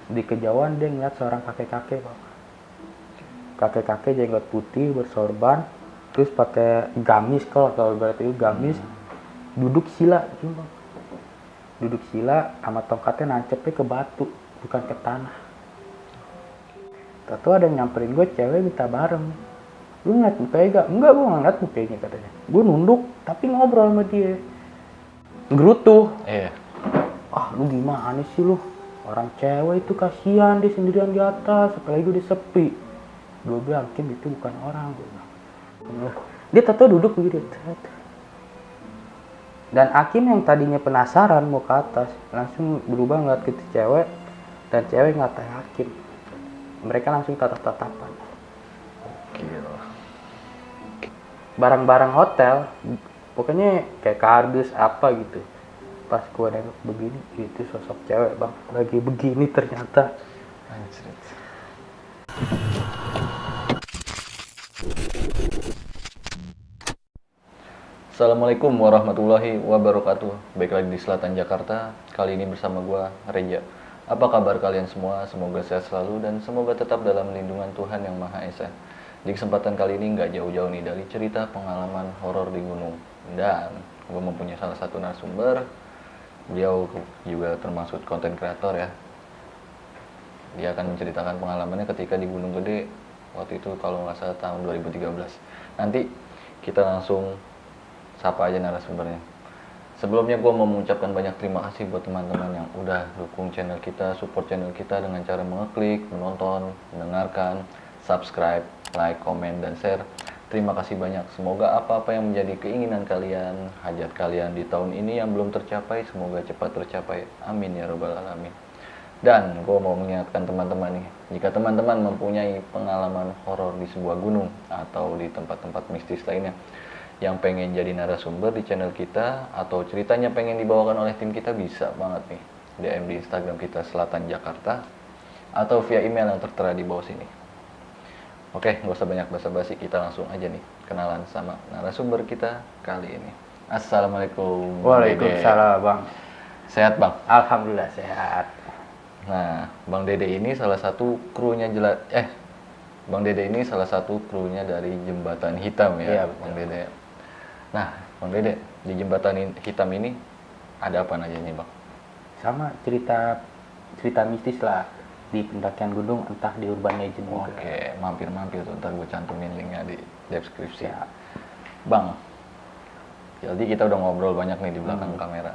Di kejauhan dia ngeliat seorang kakek-kakek, Bang. Kakek-kakek jenggot putih bersorban, terus pakai gamis, kalau berarti itu gamis, duduk sila gitu, Bang. Duduk sila sama tongkatnya nancepnya ke batu, bukan ke tanah. Tahu ada yang nyamperin gue, cewek minta bareng. Lu ngeliat mukanya gak? Enggak, gue gak ngeliat mukanya katanya. Gue nunduk, tapi ngobrol sama dia. Gerutuh. Iya. Ah, lu gimana sih lu? Orang cewek itu kasihan, dia sendirian di atas, apalagi dia sepi. Gue bilang, Kim itu bukan orang. Gue bilang. Dia tahu duduk begitu. Dan Hakim yang tadinya penasaran mau ke atas, langsung berubah ngeliat ke cewek, dan cewek ngatain Hakim. Mereka langsung tatap-tatapan. Gila. Barang-barang hotel, pokoknya kayak kardus apa gitu. Pas gue nengok begini, itu sosok cewek, Bang. Lagi begini ternyata. Anjir. Assalamualaikum warahmatullahi wabarakatuh. Baik lagi di Selatan Jakarta. Kali ini bersama gua Reja. Apa kabar kalian semua? Semoga sehat selalu dan semoga tetap dalam lindungan Tuhan Yang Maha Esa. Di kesempatan kali ini nggak jauh-jauh nih dari cerita pengalaman horor di gunung. Dan gue mempunyai salah satu narasumber. Beliau juga termasuk konten kreator ya. Dia akan menceritakan pengalamannya ketika di Gunung Gede. Waktu itu kalau nggak salah tahun 2013. Nanti kita langsung sapa aja narasumbernya. Sebelumnya gue mau mengucapkan banyak terima kasih buat teman-teman yang udah dukung channel kita, support channel kita dengan cara mengeklik, menonton, mendengarkan, subscribe, like, komen, dan share. Terima kasih banyak. Semoga apa-apa yang menjadi keinginan kalian, hajat kalian di tahun ini yang belum tercapai, semoga cepat tercapai. Amin ya robbal alamin. Dan gue mau mengingatkan teman-teman nih, jika teman-teman mempunyai pengalaman horor di sebuah gunung atau di tempat-tempat mistis lainnya, yang pengen jadi narasumber di channel kita atau ceritanya pengen dibawakan oleh tim kita, bisa banget nih DM di Instagram kita Selatan Jakarta atau via email yang tertera di bawah sini. Oke, nggak usah banyak basa-basi, kita langsung aja nih kenalan sama narasumber kita kali ini. Assalamualaikum. Waalaikumsalam, Bang. Sehat, Bang? Alhamdulillah sehat. Nah, Bang Dede ini salah satu krunya Bang Dede ini salah satu krunya dari Jembatan Hitam ya, Iya, betul. Bang Dede. Nah, Bang Dede, di Jembatan Hitam ini ada apa aja nih, Bang? Sama cerita mistis lah di pendakian gunung, entah di urban legend juga. Oke, mampir-mampir tuh, ntar gue cantumin linknya di deskripsi. Ya. Bang, jadi kita udah ngobrol banyak nih di belakang kamera.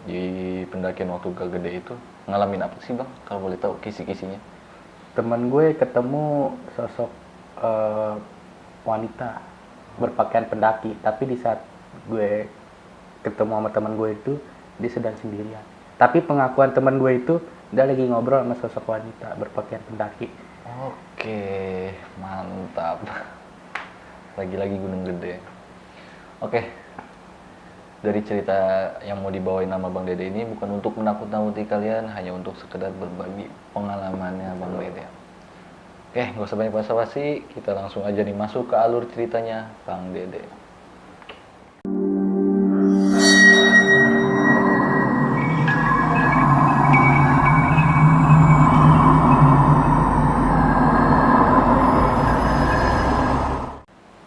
Di pendakian waktu ke Gede itu, ngalamin apa sih, Bang? Kalau boleh tahu kisi-kisinya. Temen gue ketemu sosok wanita berpakaian pendaki, tapi di saat gue ketemu sama teman gue itu, dia sedang sendirian. Tapi pengakuan teman gue itu, dia lagi ngobrol sama sosok wanita berpakaian pendaki. Oke, mantap. Lagi-lagi Gunung Gede. Oke, dari cerita yang mau dibawain nama Bang Dede ini bukan untuk menakut-nakuti kalian, hanya untuk sekedar berbagi pengalamannya Bang Dede. Oke, nggak usah banyak basa-basi, kita langsung aja nih masuk ke alur ceritanya Bang Dede.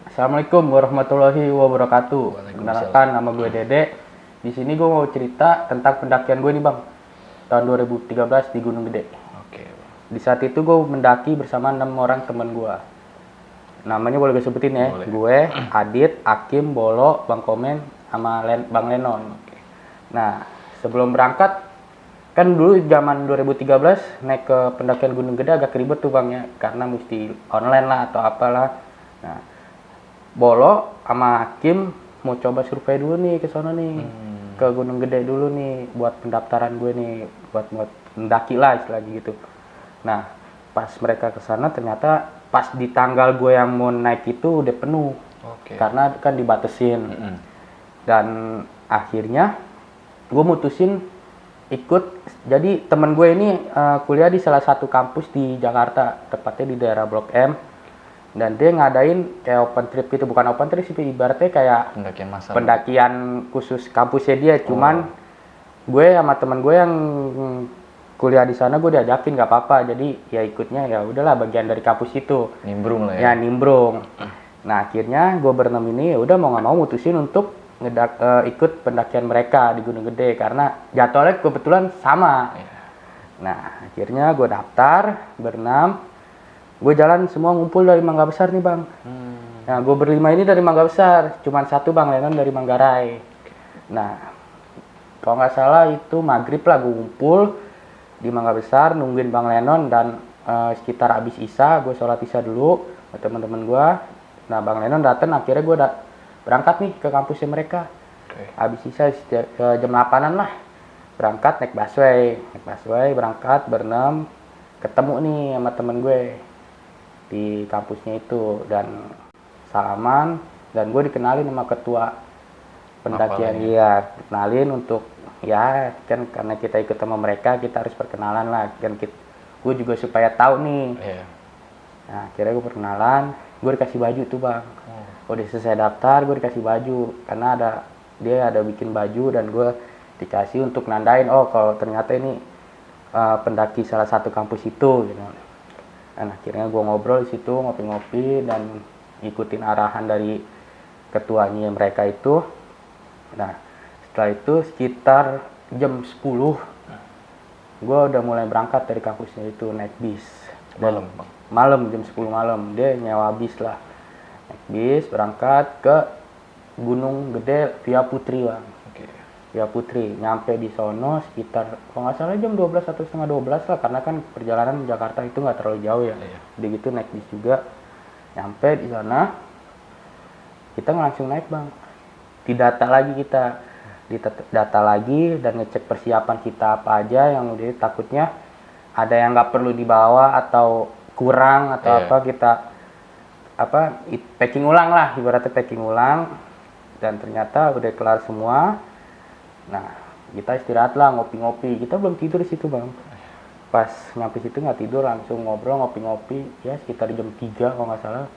Assalamualaikum warahmatullahi wabarakatuh. Waalaikumsalam. Kenalkan, nama gue Dede. Di sini gue mau cerita tentang pendakian gue nih, Bang. Tahun 2013 di Gunung Gede. Oke, Di saat itu gue mendaki bersama 6 orang teman gue. Namanya boleh gue sebutin ya. Boleh. Gue, Adit, Hakim, Bolo, Bang Komen, sama Bang Lenon. Nah, sebelum berangkat, kan dulu zaman 2013 naik ke pendakian Gunung Gede agak ribet tuh, Bang, ya. Karena mesti online lah atau apalah. Nah, Bolo sama Hakim mau coba survei dulu nih ke sana nih. Ke Gunung Gede dulu nih buat pendaftaran gue nih, buat mendaki lah istilahnya gitu. Nah, pas mereka ke sana ternyata pas di tanggal gue yang mau naik itu udah penuh. Oke. Karena kan dibatesin. Dan akhirnya gue mutusin ikut. Jadi temen gue ini kuliah di salah satu kampus di Jakarta, tepatnya di daerah Blok M. Dan dia ngadain kayak open trip gitu, bukan open trip sih, ibaratnya kayak Pendakian massal. pendakian khusus kampusnya dia. Cuman gue sama teman gue yang kuliah di sana gue diajakin nggak apa-apa, jadi ya ikutnya ya udahlah bagian dari kampus itu. Nimbrung lah Ya ya. nimbrung. Nah akhirnya gue berenam ini ya udah mau nggak mau mutusin untuk ikut pendakian mereka di Gunung Gede karena jadwalnya kebetulan sama. Iya. Nah akhirnya gue daftar berenam, gue jalan semua ngumpul dari Mangga Besar nih bang. Nah gue berlima ini dari Mangga Besar, cuman satu Bang Lenon dari Manggarai. Nah kalau nggak salah itu maghrib lah gue ngumpul di Mangga Besar nungguin Bang Lenon dan sekitar abis Isya gue sholat Isya dulu sama teman-teman gue. Nah Bang Lenon datang, akhirnya gue berangkat nih ke kampusnya mereka. Oke. Abis Isya jam 8-an lah berangkat naik busway berangkat berenam, ketemu nih sama temen gue di kampusnya itu dan salaman, dan gue dikenalin sama ketua pendakian. Iya, dikenalin untuk ya kan karena kita ikut sama mereka kita harus perkenalan lah kan, gue juga supaya tahu nih. Iya. Nah akhirnya gue perkenalan, gue dikasih baju tuh bang. Udah selesai daftar gue dikasih baju karena dia ada bikin baju dan gue dikasih untuk nandain oh kalau ternyata ini pendaki salah satu kampus itu gitu. Dan akhirnya gue ngobrol di situ ngopi-ngopi dan ikutin arahan dari ketuanya mereka itu. Nah setelah itu sekitar jam 10 gue udah mulai berangkat dari kampusnya itu naik bis. Malam bang. Malam jam 10 malam dia nyewa bis lah, naik bis berangkat ke Gunung Gede via Putri bang. Oke. Via Putri nyampe di sono sekitar kalau nggak salah jam 12 atau setengah 12 lah karena kan perjalanan Jakarta itu nggak terlalu jauh ya. Iya. Jadi gitu naik bis juga, nyampe di sana kita langsung naik bang, didata lagi kita, data lagi dan ngecek persiapan kita apa aja yang udah takutnya ada yang nggak perlu dibawa atau kurang atau Iya. apa, kita packing ulang lah, ibaratnya packing ulang. Dan ternyata udah kelar semua. Nah kita istirahat lah, ngopi-ngopi, kita belum tidur di situ bang. Pas nyampe situ nggak tidur, langsung ngobrol ngopi-ngopi ya sekitar jam 3 kalau nggak salah.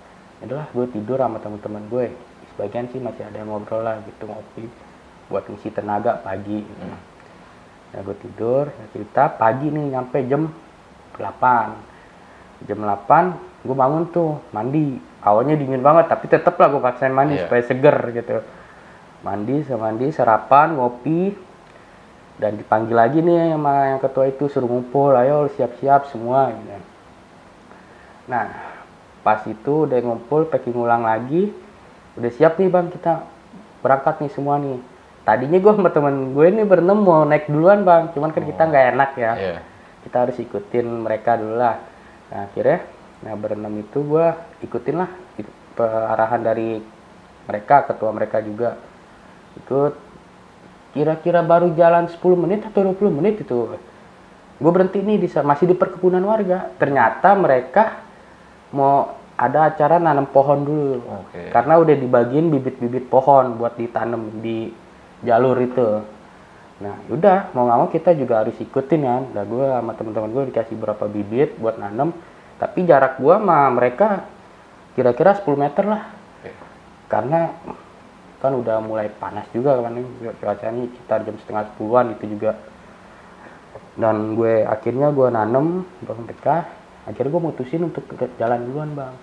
Adalah gue tidur sama teman-teman gue, sebagian sih masih ada yang ngobrol lah gitu, ngopi buat ngisi tenaga pagi gitu. Nah gue tidur, cerita pagi nih nyampe jam 8 gue bangun tuh mandi, awalnya dingin banget tapi tetep lah gue paksain mandi supaya seger gitu. Mandi sarapan ngopi dan dipanggil lagi nih sama yang ketua itu, suruh ngumpul, ayo siap-siap semua gitu. Nah pas itu udah ngumpul packing ulang lagi, udah siap nih bang, kita berangkat nih semua nih. Tadinya gue sama temen gue ini berenam mau naik duluan bang, cuman kan kita nggak enak ya. Iya. Kita harus ikutin mereka dulu lah. Nah akhirnya berenam itu gue ikutin lah arahan dari mereka, ketua mereka juga ikut. Kira-kira baru jalan 10 menit atau 20 menit itu gue berhenti nih masih di perkebunan warga. Ternyata mereka mau ada acara nanam pohon dulu. Oke. Karena udah dibagiin bibit-bibit pohon buat ditanam di jalur itu. Nah udah mau nggak mau kita juga harus ikutin kan. Nah gue sama teman-teman gue dikasih berapa bibit buat nanam, tapi jarak gue sama mereka kira-kira 10 meter lah. Karena kan udah mulai panas juga kan, cuacanya sekitar jam setengah 10-an itu juga. Dan akhirnya gue nanam bareng mereka. Akhirnya gue mutusin untuk jalan duluan bang.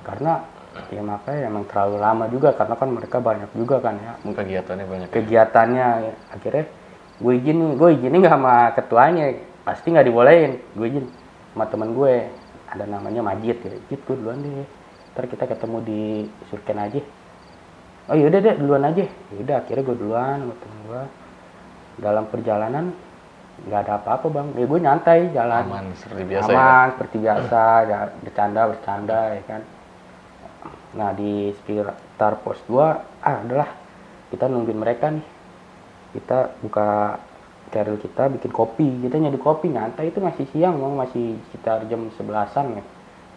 Karena ya makanya emang terlalu lama juga karena kan mereka banyak juga kan ya Kegiatannya banyak. kegiatannya ya. Akhirnya gue izin nggak sama ketuanya, pasti nggak dibolehin. Gue izin sama temen gue, ada namanya Majid ya, Jid gue duluan deh, ntar kita ketemu di Surken aja. Oh yaudah deh duluan aja. Yaudah akhirnya gue duluan sama temen gue. Dalam perjalanan nggak ada apa-apa bang, ya gue nyantai jalan, Aman seperti biasa seperti biasa, ya bercanda ya kan. Nah di sekitar pos 2 adalah kita nungguin mereka nih, kita buka carrier, kita bikin kopi, kita nyeduh kopi nyantai. Itu masih siang bang, masih sekitar jam 11-an ya.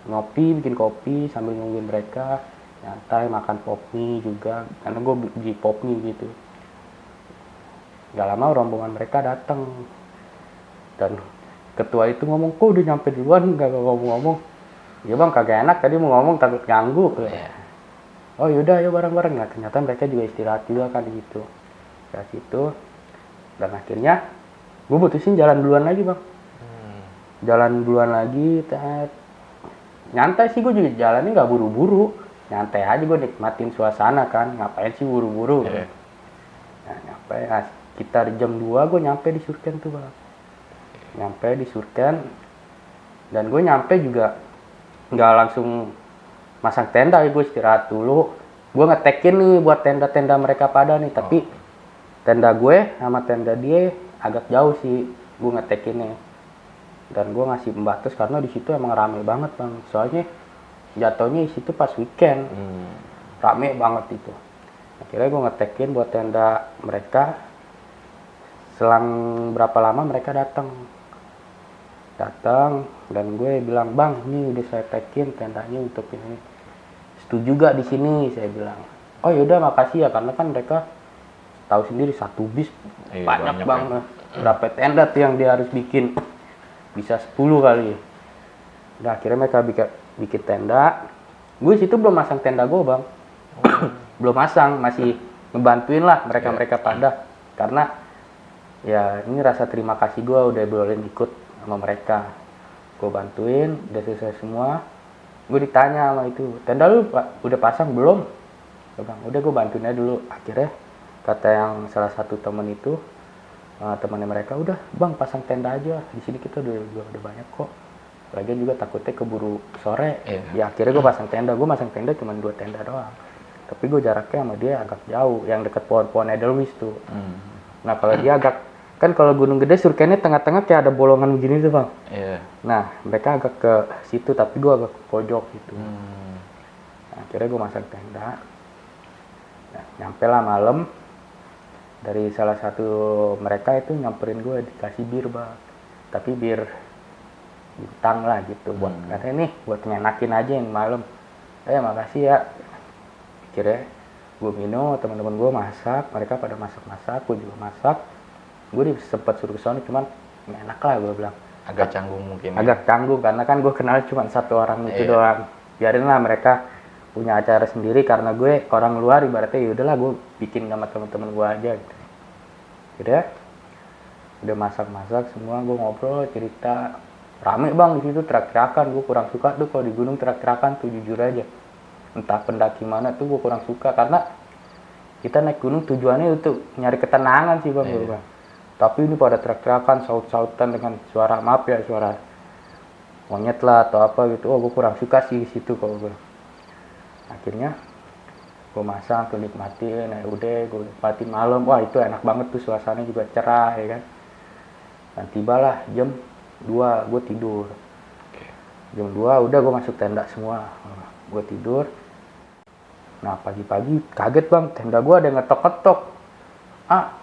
Ngopi, bikin kopi sambil nungguin mereka, nyantai, makan pop mie juga karena gue beli pop mie gitu. Gak lama rombongan mereka datang dan ketua itu ngomong, kok udah nyampe duluan, gak ngomong-ngomong. Ya bang kagak enak, tadi mau ngomong takut ganggu. Oh yaudah ayo bareng-bareng. Nah ternyata mereka juga istirahat juga kan di situ. Dan akhirnya gue putusin jalan duluan lagi bang. jalan duluan lagi, nyantai sih gue juga jalannya nggak buru-buru, nyantai aja gue nikmatin suasana kan, ngapain sih buru-buru. Iya. Nah, nyampe sekitar jam 2 gue nyampe di Surken tuh bang, nyampe di Surken dan gue nyampe juga nggak langsung masang tenda, ya gue istirahat dulu, gue ngetekin nih buat tenda-tenda mereka pada nih, tapi tenda gue sama tenda dia agak jauh sih gue ngetekinnya, dan gue ngasih pembatas karena di situ emang rame banget bang, soalnya jatuhnya di situ pas weekend, rame banget itu. Akhirnya gue ngetekin buat tenda mereka, selang berapa lama mereka datang dan gue bilang, bang ini udah saya tekin tendanya untuk ini, setuju gak di sini, saya bilang. Oh yaudah makasih ya, karena kan mereka tahu sendiri satu bis banyak banget, berapa tenda tuh yang dia harus bikin, bisa 10 kali. Nah akhirnya mereka bikin tenda, gue situ belum masang tenda gue bang. Belum masang, masih ngebantuin lah mereka pada, karena ya ini rasa terima kasih gue udah bolehin ikut sama mereka. Gue bantuin, udah selesai semua, gue ditanya sama itu, tenda lu udah pasang belum? Gue bilang udah, gue bantuin aja dulu. Akhirnya kata yang salah satu temen itu, temannya mereka, udah bang pasang tenda aja di sini, kita udah banyak kok, lagian juga takutnya keburu sore. Ya akhirnya gue pasang tenda, gue cuma 2 tenda doang, tapi gue jaraknya sama dia agak jauh, yang deket pohon-pohon Edelweiss tuh. Nah kalau dia agak, kan kalau Gunung Gede Surkennya tengah-tengah kayak ada bolongan begini tuh bang. Nah mereka agak ke situ, tapi gue agak ke pojok gitu. Nah, akhirnya gue masang tenda. Nah, nyampe lah malam, dari salah satu mereka itu nyamperin gue, dikasih bir bang, tapi bir bintang lah gitu, buat katanya nih buat ngenakin aja yang malam. Makasih ya. Akhirnya gue minum, teman-teman gue masak, mereka pada masak, gue juga masak. Gue sempat suruh kesana, cuman nggak enak lah gue bilang. Agak canggung mungkin. Agak canggung karena kan gue kenal cuma satu orang itu doang. Biarin lah mereka punya acara sendiri, karena gue orang luar ibaratnya, ya udahlah gue bikin sama teman-teman gue aja gitu. Udah masak semua, gue ngobrol cerita, rame bang di situ, terak-terakan. Gue kurang suka tuh kalau di gunung terak-terakan tuh, jujur aja. Entah pendaki mana tuh gue kurang suka, karena kita naik gunung tujuannya untuk nyari ketenangan sih bang. Bang. Tapi ini pada terak-terakan, saut-sautan dengan suara, maaf ya, suara monyet lah atau apa gitu. Oh gue kurang suka sih di situ kalau gue. Akhirnya gue masak, gue nikmatin, udah gue nikmatin malam. Wah itu enak banget tuh, suasananya juga cerah ya kan. Dan tibalah jam 2 gue tidur. Jam 2 udah gue masuk tenda semua, gue tidur. Nah pagi-pagi kaget bang, tenda gue ada yang ngetok-ngetok.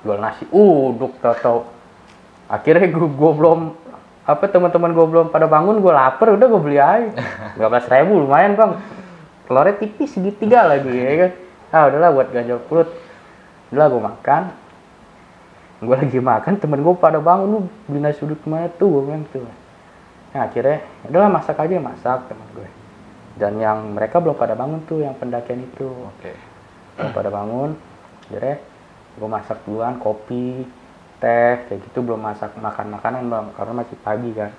Jual nasi uduk tau. Akhirnya gue belum, teman-teman gue belum pada bangun, gue lapar, udah gue beli aja. 15.000 lumayan bang. Telurnya tipis segitiga lagi ya kan. Udahlah buat ganjal perut. Udah gue makan. Gue lagi makan, temen gue pada bangun, lu beli nasi uduk kemana tuh, gue bilang tuh. Nah akhirnya udahlah masak teman gue. Dan yang mereka belum pada bangun tuh, yang pendakian itu. Belum pada bangun. Akhirnya gue masak duluan, kopi, teh, kayak gitu. Belum masak makan makanan bang, karena masih pagi kan.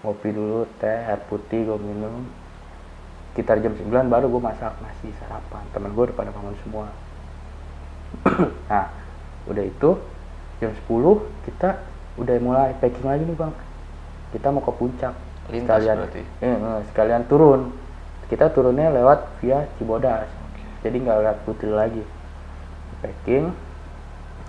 Kopi dulu, teh, air putih gue minum. Sekitar jam 9 baru gue masak nasi sarapan. Temen gue udah pada bangun semua. Nah udah itu jam 10 kita udah mulai packing lagi nih bang. Kita mau ke puncak. Lintas berarti? Sekalian turun. Kita turunnya lewat via Cibodas. Jadi nggak lewat Putri lagi. Packing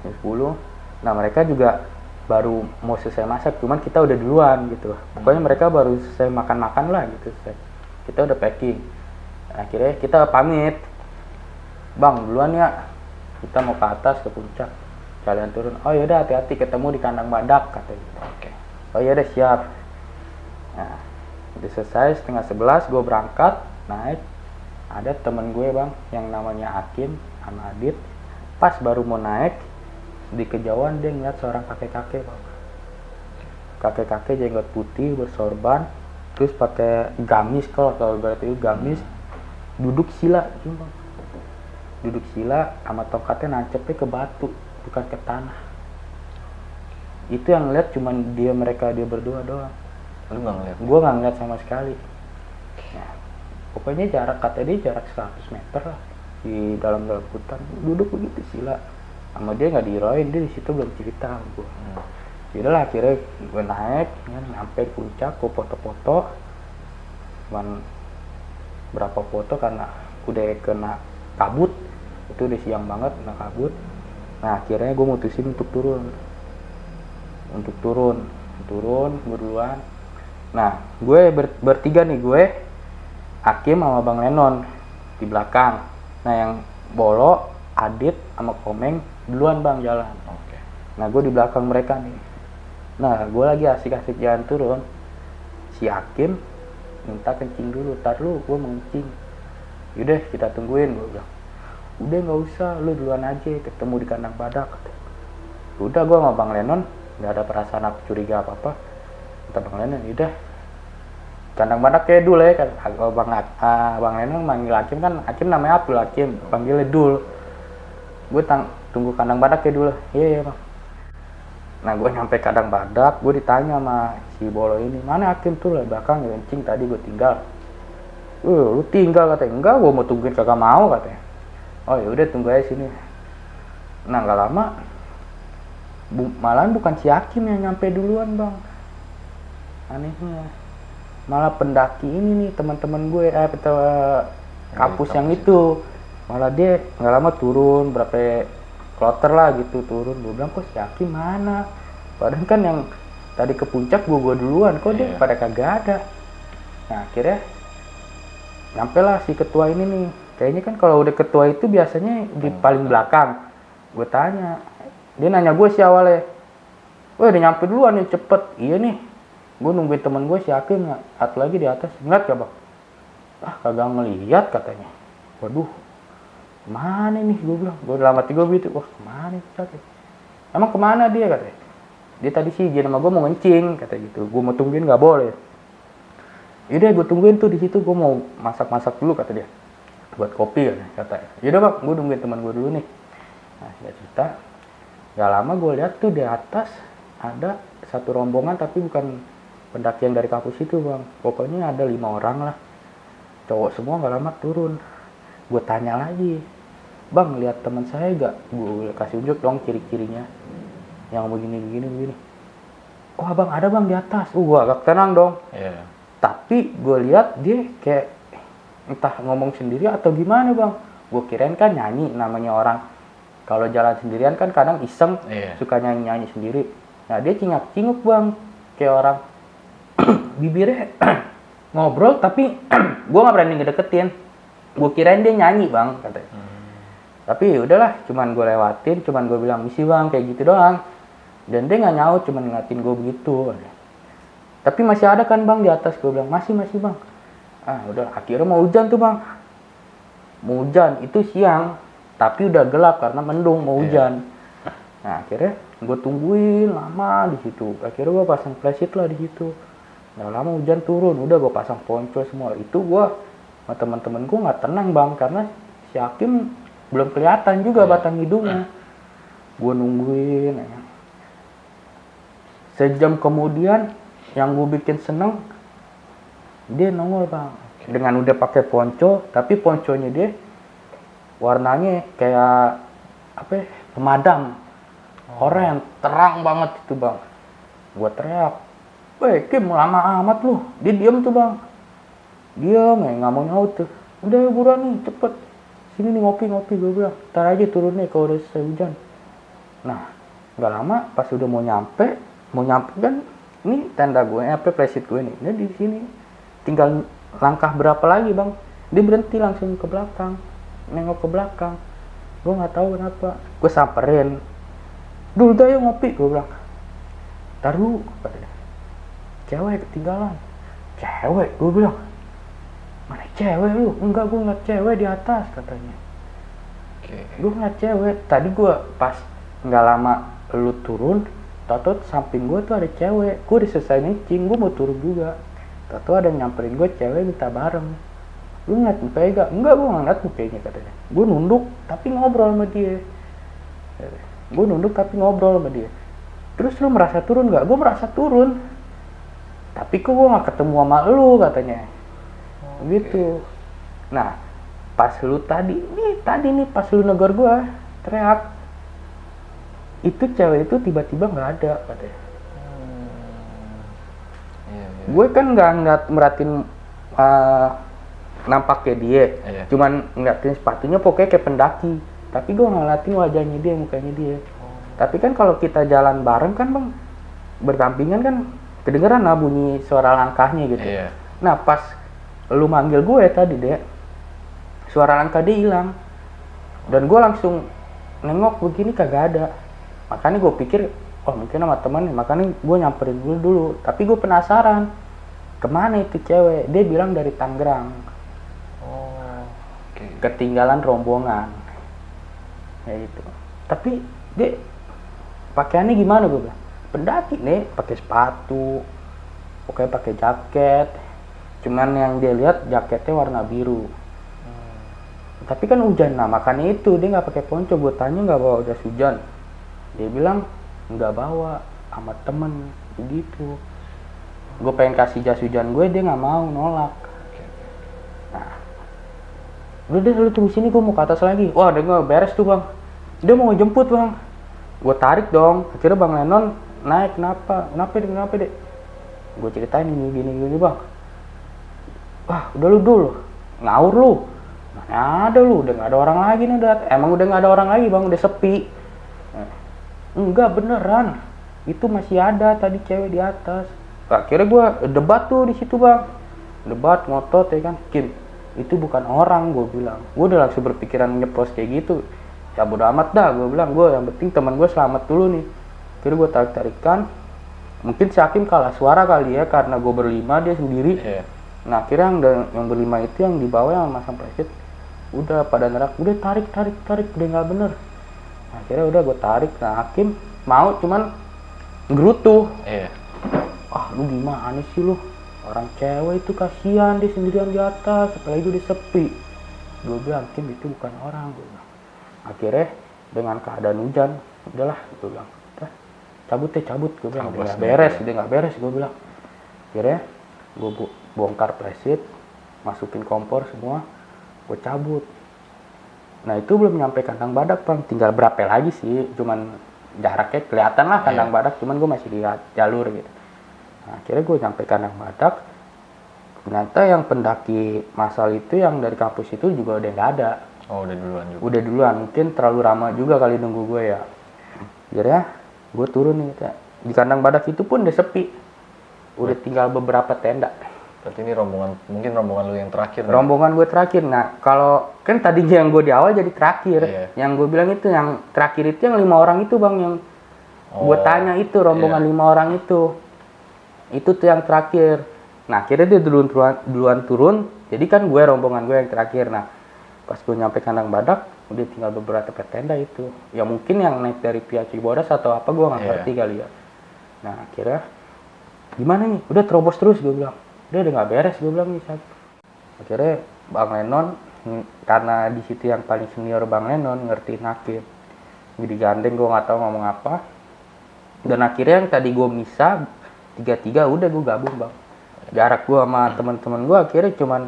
jam 10. Nah mereka juga baru mau selesai masak, cuman kita udah duluan gitu. Pokoknya mereka baru selesai makan lah gitu. Kita udah packing. Nah, akhirnya kita pamit, bang duluan ya, kita mau ke atas ke puncak, kalian turun. Oh yaudah, hati-hati, ketemu di kandang badak katanya. Oh yaudah siap. Nah udah selesai, 10:30 gue berangkat naik. Ada temen gue bang yang namanya Akim sama Adit. Pas baru mau naik, di kejauhan dia ngeliat seorang kakek-kakek bang. Kakek-kakek jenggot putih, bersorban, terus pakai gamis, kalau berarti itu gamis, duduk sila gitu bang. Duduk sila sama tongkatnya nancepnya ke batu, bukan ke tanah. Itu yang ngeliat cuman dia berdua doang. Lu nggak ngeliat? Gue nggak ngeliat sama sekali. Nah, pokoknya jarak, kata dia jarak 100 meter lah di dalam hutan. Duduk begitu sila. Sama dia nggak dihirauin, dia di situ belum cerita sama gue. Yaudah lah, akhirnya gue naik, ya, sampai puncak, gue foto-foto. Cuman berapa foto karena udah kena kabut. Itu udah siang banget, kena kabut. Nah akhirnya gue mutusin untuk turun berduluan. Nah gue bertiga nih, gue, Hakim sama Bang Lenon di belakang. Nah yang Bolo, Adit sama Komeng duluan bang jalan. Nah gue di belakang mereka nih. Nah gue lagi asik-asik jalan turun, si Hakim minta kencing dulu. Tar lu, gue mau kencing. Yaudah kita tungguin, gue bilang. Udah nggak usah, lu duluan aja, ketemu di kandang badak. Udah, gue sama Bang Lenon nggak ada perasaan apa curiga apa kata Bang Lenon. Udah, kandang badak kayak dulu ya kan. Bang Lenon manggil Hakim, kan Hakim namanya Abdul Hakim, panggilnya Dul. Gue tunggu kandang badak kayak dulu. Iya bang. Nah gue nyampe kandang badak, gue ditanya sama si Bolo ini, mana Hakim tuh lah belakang kencing tadi gue tinggal. Lu tinggal katanya. Enggak, gue mau tungguin, kagak mau katanya. Oh ya udah, tunggu aja sini. Nah nggak lama, malahan bukan si Hakim yang nyampe duluan bang. Anehnya malah pendaki ini nih, teman-teman gue, kampus yang itu. Malah dia nggak lama turun, berapa kloter lah gitu turun. Gue bilang, kok si Hakim mana? Padahal kan yang tadi ke puncak gue duluan, kok dia pada kagak ada. Nah akhirnya nyampe lah si ketua ini nih. Kayaknya kan kalau udah ketua itu biasanya di paling belakang. Gue tanya, dia nanya gue sih awalnya, wah udah nyampe duluan nih, cepet. Iya nih, gue nungguin temen gue si Hakim, satu lagi di atas. Ngeliat gak bang? Ah kagak ngeliat katanya. Waduh, kemana nih, gue bilang. Gue dalam hati gue begitu, wah kemana nih? Emang kemana dia katanya? Dia tadi sih izin sama gue mau ngencing, kata gitu. Gue mau tungguin nggak boleh. Yaudah gue tungguin tuh di situ, gue mau masak dulu kata dia, buat kopi katanya. Yaudah bang, gue tungguin teman gue dulu nih. Nah dia cerita, nggak lama gue lihat tuh di atas ada satu rombongan, tapi bukan pendaki yang dari kampus itu bang. Pokoknya ada 5 orang lah, cowok semua. Nggak lama turun. Gue tanya lagi, bang lihat teman saya gak? Gue kasih unjuk dong ciri-cirinya yang begini. Wah bang, ada bang di atas. Gue agak tenang dong. Tapi gue lihat dia kayak entah ngomong sendiri atau gimana bang. Gue kirain kan nyanyi, namanya orang kalau jalan sendirian kan kadang iseng, suka nyanyi sendiri. Nah dia cingak-cinguk bang, kayak orang bibirnya ngobrol tapi gue nggak berani ngedeketin. Gue kirain dia nyanyi bang katanya. Tapi udahlah, cuman gue lewatin, cuman gue bilang misi bang kayak gitu doang. Dan dia nggak nyaut, cuman ngeliatin gue begitu. Tapi masih ada kan bang di atas, gue bilang masih bang. Ah udah, akhirnya mau hujan tuh bang. Mau hujan itu siang, tapi udah gelap karena mendung mau hujan. Nah akhirnya gue tungguin lama di situ. Akhirnya gue pasang flashlight lah di situ. Nggak lama hujan turun, udah gue pasang ponco semua. Itu gue sama teman-teman gue nggak tenang bang, karena si Hakim belum kelihatan juga batang hidungnya. Gue nungguin. Sejam kemudian, yang gue bikin seneng, dia nongol bang. Dengan udah pakai ponco, tapi ponconya dia warnanya kayak apa? Pemadam, oranye, terang banget itu bang. Gue teriak, "Weh Kim, lama amat lu." Dia diem tuh bang, diem ya, nggak mau nyaut tuh. Udah buruan nih, cepet sini nih ngopi. Gue bilang, ntar aja turun nih kalau udah selesai hujan. Nah nggak lama pas udah mau nyampe kan, ini tenda gue, flashlight gue nih, dia di sini. Tinggal langkah berapa lagi bang, dia berhenti langsung ke belakang, nengok ke belakang. Gue nggak tahu kenapa. Gue samperin, dulu dah yuk ngopi. Gue bilang, ntar lu, cewek ketinggalan. Cewek? Gue bilang, mana cewek lu? Enggak, gue ngeliat cewek di atas katanya. Gue ngeliat cewek. Tadi gue pas nggak lama lu turun, tato samping gue tuh ada cewek. Gue udah selesai ngencing, gue mau turun juga. Tato ada nyamperin gue, cewek minta bareng. Lu ngeliat mukanya gak? Enggak, gue gak ngeliat mukanya katanya. Gue nunduk tapi ngobrol sama dia. Terus lu merasa turun gak? Gue merasa turun. tapi kok gue nggak ketemu sama lu katanya. Gitu. Nah pas lu tadi nih pas lu negor gue teriak, itu cewek itu tiba-tiba nggak ada katanya. Iya. Gue kan nggak merhatiin nampaknya dia, Iya. cuman ngeliatin sepatunya pokoknya kayak pendaki, tapi gue nggak ngeliatin wajahnya dia, mukanya dia. Tapi kan kalau kita jalan bareng kan bang, berdampingan kan kedengeran lah bunyi suara langkahnya gitu. Iya. Nah pas lu manggil gue tadi deh, suara langkah dia hilang, dan gue langsung nengok begini kagak ada. Makanya gue pikir, oh mungkin sama temen, makanya gue nyamperin dulu. Tapi gue penasaran, kemana itu cewek? Dia bilang dari Tangerang, Oke. ketinggalan rombongan. Ya gitu. Tapi dia pakaiannya gimana gue bilang? Pendaki nih, pakai sepatu, pokoknya pakai jaket. Cuman yang dia lihat jaketnya warna biru. Tapi kan hujan, nah makanya itu dia nggak pakai ponco. Gue tanya nggak bawa jas hujan, dia bilang nggak bawa, sama temen begitu. Gue pengen kasih jas hujan gue, dia nggak mau, nolak. Nah udah deh lu tunggu sini, gue mau ke atas lagi. Wah udah nggak beres tuh bang, dia mau ngejemput bang. Gue tarik dong, akhirnya bang Lenon naik. Kenapa deh? Gue ceritain gini bang. Wah udah lu dulu ngawur lu, mana ada lu, udah nggak ada orang lagi nih. Emang udah nggak ada orang lagi bang, udah sepi. Enggak beneran, itu masih ada tadi cewek di atas. Akhirnya gue debat tuh di situ bang, debat ngotot ya kan. Kim, itu bukan orang, gue bilang. Gue udah langsung berpikiran nyeplos kayak gitu. Ya bodo amat dah, gue bilang. Gue yang penting teman gue selamat dulu nih. Akhirnya gue tarik-tarikan. Mungkin si Hakim kalah suara kali ya, karena gue berlima, dia sendiri. Iya. Nah akhirnya yang berlima itu yang di bawah yang masang preset udah pada nerak, udah tarik udah nggak bener. Nah, akhirnya udah gue tarik. Nah Hakim mau, cuman gerutuh. Iya. Ah lu gimana sih lu, orang cewek itu kasihan, dia sendirian di atas, apalagi udah sepi. Gue bilang Kim itu bukan orang, gue bilang. Akhirnya dengan keadaan hujan, udahlah gue bilang, udah cabut gue bilang. Udah nggak beres gue bilang. Akhirnya gue bongkar preset, masukin kompor semua, gue cabut. Nah itu belum nyampe kandang badak bang, tinggal berapa lagi sih, cuman jaraknya kelihatan lah kandang badak, cuman gue masih di jalur gitu. Nah, akhirnya gue nyampe kandang badak, ternyata yang pendaki masal itu yang dari kampus itu juga udah nggak ada. Oh udah duluan juga. Udah duluan, mungkin terlalu ramah juga kali nunggu gue ya. Akhirnya gue turun nih, di kandang badak itu pun udah sepi, udah tinggal beberapa tenda. Berarti ini mungkin rombongan lu yang terakhir. Rombongan gue terakhir. Nah kalau kan tadinya yang gue di awal jadi terakhir. Iya. Yang gue bilang itu yang terakhir itu yang 5 orang itu bang, yang gue tanya itu rombongan 5 orang itu tuh yang terakhir. Nah akhirnya dia duluan turun, jadi kan rombongan gue yang terakhir. Nah pas gue nyampe kandang badak udah tinggal beberapa tenda itu, ya mungkin yang naik dari pihak Cibodas atau apa, gue nggak ngerti kali ya. Nah akhirnya gimana nih, udah terobos terus, gue bilang. Udah nggak beres, gue bilang nih. Akhirnya Bang Lenon, karena di situ yang paling senior Bang Lenon, ngertiin Hakim. Jadi gandeng, gue nggak tahu ngomong apa. Dan akhirnya yang tadi gue misah 3-3, udah gue gabung bang. Jarak gue sama teman-teman gue akhirnya cuman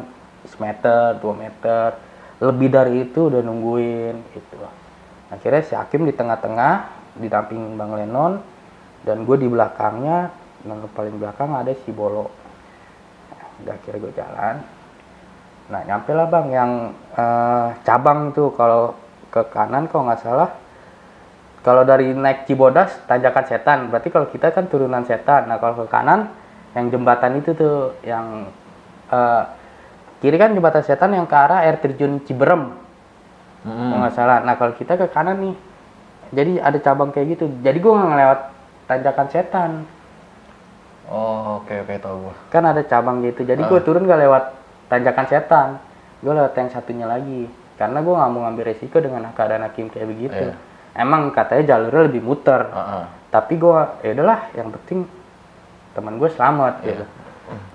semeter, 2 meter. Lebih dari itu udah nungguin gitu. Akhirnya si Hakim di tengah-tengah, didampingin Bang Lenon, dan gue di belakangnya, dan paling belakang ada si Bolo. Udah akhirnya gue jalan. Nah nyampe lah bang yang cabang itu, kalau ke kanan kalau nggak salah, kalau dari naik Cibodas tanjakan setan, berarti kalau kita kan turunan setan. Nah kalau ke kanan yang jembatan itu tuh, yang kiri kan jembatan setan yang ke arah air terjun Ciberem, kalau nggak salah. Nah kalau kita ke kanan nih, jadi ada cabang kayak gitu, jadi gue nggak ngelewat tanjakan setan. Oh oke tahu gue. Kan ada cabang gitu, jadi gue turun gak lewat tanjakan setan, gue lewat yang satunya lagi, karena gue nggak mau ngambil resiko dengan keadaan Hakim kayak begitu. Emang katanya jalurnya lebih muter, tapi gue ya udahlah, yang penting teman gue selamat gitu.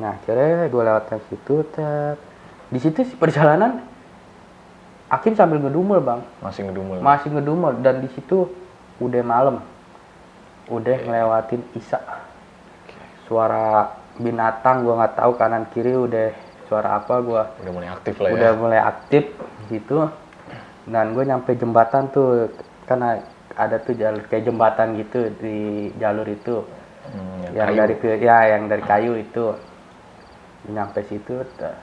Nah akhirnya gue lewat yang situ, di situ sih perjalanan Hakim sambil ngedumel bang, masih ngedumel, dan di situ udah malam, udah ngelewatin Isya. Suara binatang, gue nggak tahu kanan kiri udah suara apa, gue Udah mulai aktif lah ya. udah mulai aktif gitu. Dan gue nyampe jembatan tuh, karena ada tuh jalur kayak jembatan gitu di jalur itu, yang kayu. yang dari kayu itu. Nyampe situ, tak,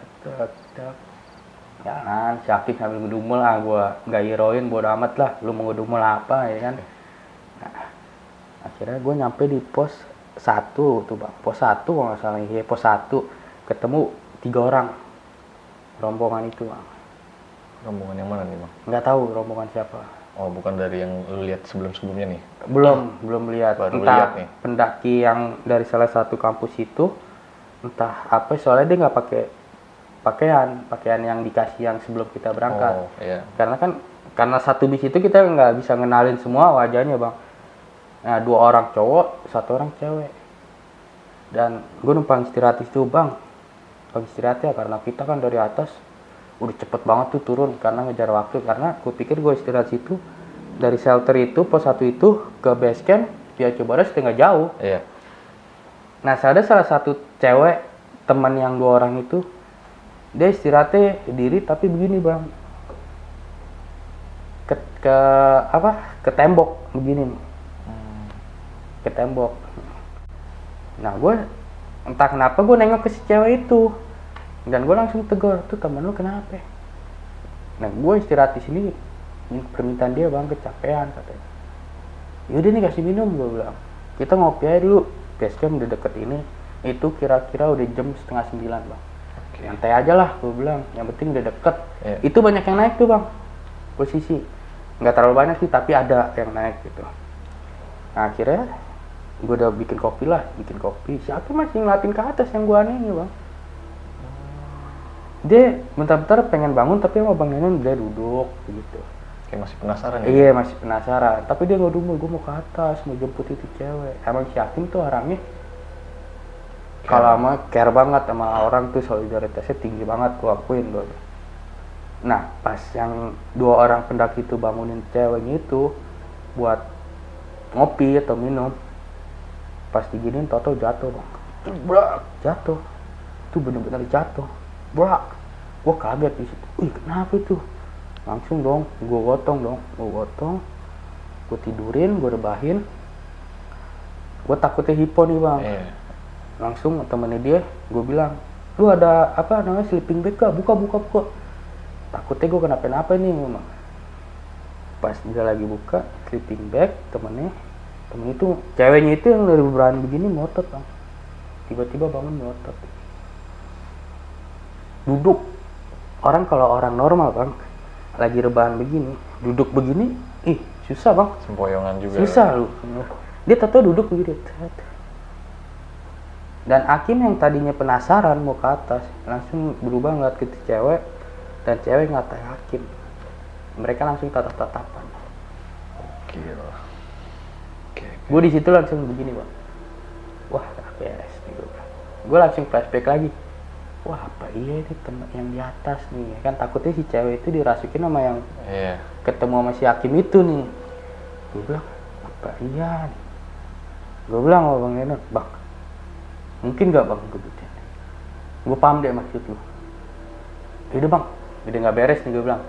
jangan si Akif sambil ngedumel lah, gue nggak hirauin, bodo amat lah, lu mau ngedumel apa ya kan. Nah, akhirnya gue nyampe di pos 1 tuh bang, pos 1 kalau nggak salah, ya pos 1 ketemu 3 orang rombongan itu bang. Rombongan yang mana nih bang? Nggak tahu rombongan siapa. Oh bukan dari yang lu lihat sebelumnya nih? Belum lihat. Baru Entah lihat nih. pendaki yang dari salah satu kampus itu, entah apa, soalnya dia nggak pakai pakaian yang dikasih yang sebelum kita berangkat. Oh iya. Karena satu bis itu kita nggak bisa ngenalin semua wajahnya bang. Nah 2 orang cowok, 1 orang cewek. Dan gue numpang istirahat itu bang. Numpang istirahat ya, karena kita kan dari atas udah cepet banget tuh turun karena ngejar waktu. Karena gue pikir gue istirahat situ dari shelter itu, pos 1 itu ke base camp Via Cobaras setengah jauh. Iya. Nah ada salah satu cewek teman yang 2 orang itu, dia istirahatnya diri tapi begini bang, ke tembok begini nih. Ke tembok. Nah gue entah kenapa gue nengok ke si cewek itu, dan gue langsung tegur, tuh temen lu kenapa? Nah gue istirahat di sini, permintaan dia bang, kecapean katanya. Yaudah nih kasih minum, gue bilang. Kita ngopi aja dulu, base camp udah deket ini. Itu kira-kira udah jam 8:30 bang. Nyantai aja lah, gue bilang. Yang penting udah deket. Itu banyak yang naik tuh bang, posisi. Nggak terlalu banyak sih, tapi ada yang naik gitu. Nah akhirnya gue udah bikin kopi. Siapa masih ngeliatin ke atas yang gue aneh bang. Dia bentar-bentar pengen bangun, tapi sama Bang Nenon dia duduk gitu. Kayak masih penasaran ya? Iya masih penasaran, tapi dia nggak dumel, gue mau ke atas, mau jemput itu cewek. Emang si Hakim tuh orangnya kalau sama care banget sama orang tuh, solidaritasnya tinggi banget, gue akuin gue. Nah pas yang 2 orang pendaki itu bangunin ceweknya itu buat ngopi atau minum, pas diginin tau-tau jatuh bang. Jatuh tuh, bener-bener jatuh brak. Gue kaget di situ, kenapa itu? Langsung dong gue gotong, gue tidurin, gue rebahin. Gue takutnya hipo nih bang. Langsung temennya dia, gue bilang, lu ada apa namanya sleeping bag gak? Buka. Takutnya gue kenapa-napa nih memang. Pas dia lagi buka sleeping bag, temen itu, ceweknya itu yang dari beberapa begini melotot bang. Tiba-tiba bangun melotot. Duduk. Orang kalau orang normal bang, lagi rebahan begini, duduk begini, susah bang. Sempoyongan juga. Susah lu. Dia tahu duduk begini. Dan Hakim yang tadinya penasaran mau ke atas, langsung berubah ngeliat ke cewek, dan cewek ngatain Hakim. Mereka langsung tatap-tatapan. Gila. Gue di situ langsung begini bang. Wah, beres nih gue. Gue langsung flashback lagi. Wah, apa iya ini teman yang di atas nih? Kan takutnya si cewek itu dirasukin sama yang ketemu sama si Hakim itu nih. Gue bilang, apa iya? Gue bilang sama Bang Nenon, bang, mungkin gak bang gue paham deh maksud lu. Yaudah bang, udah gak beres nih gue bilang.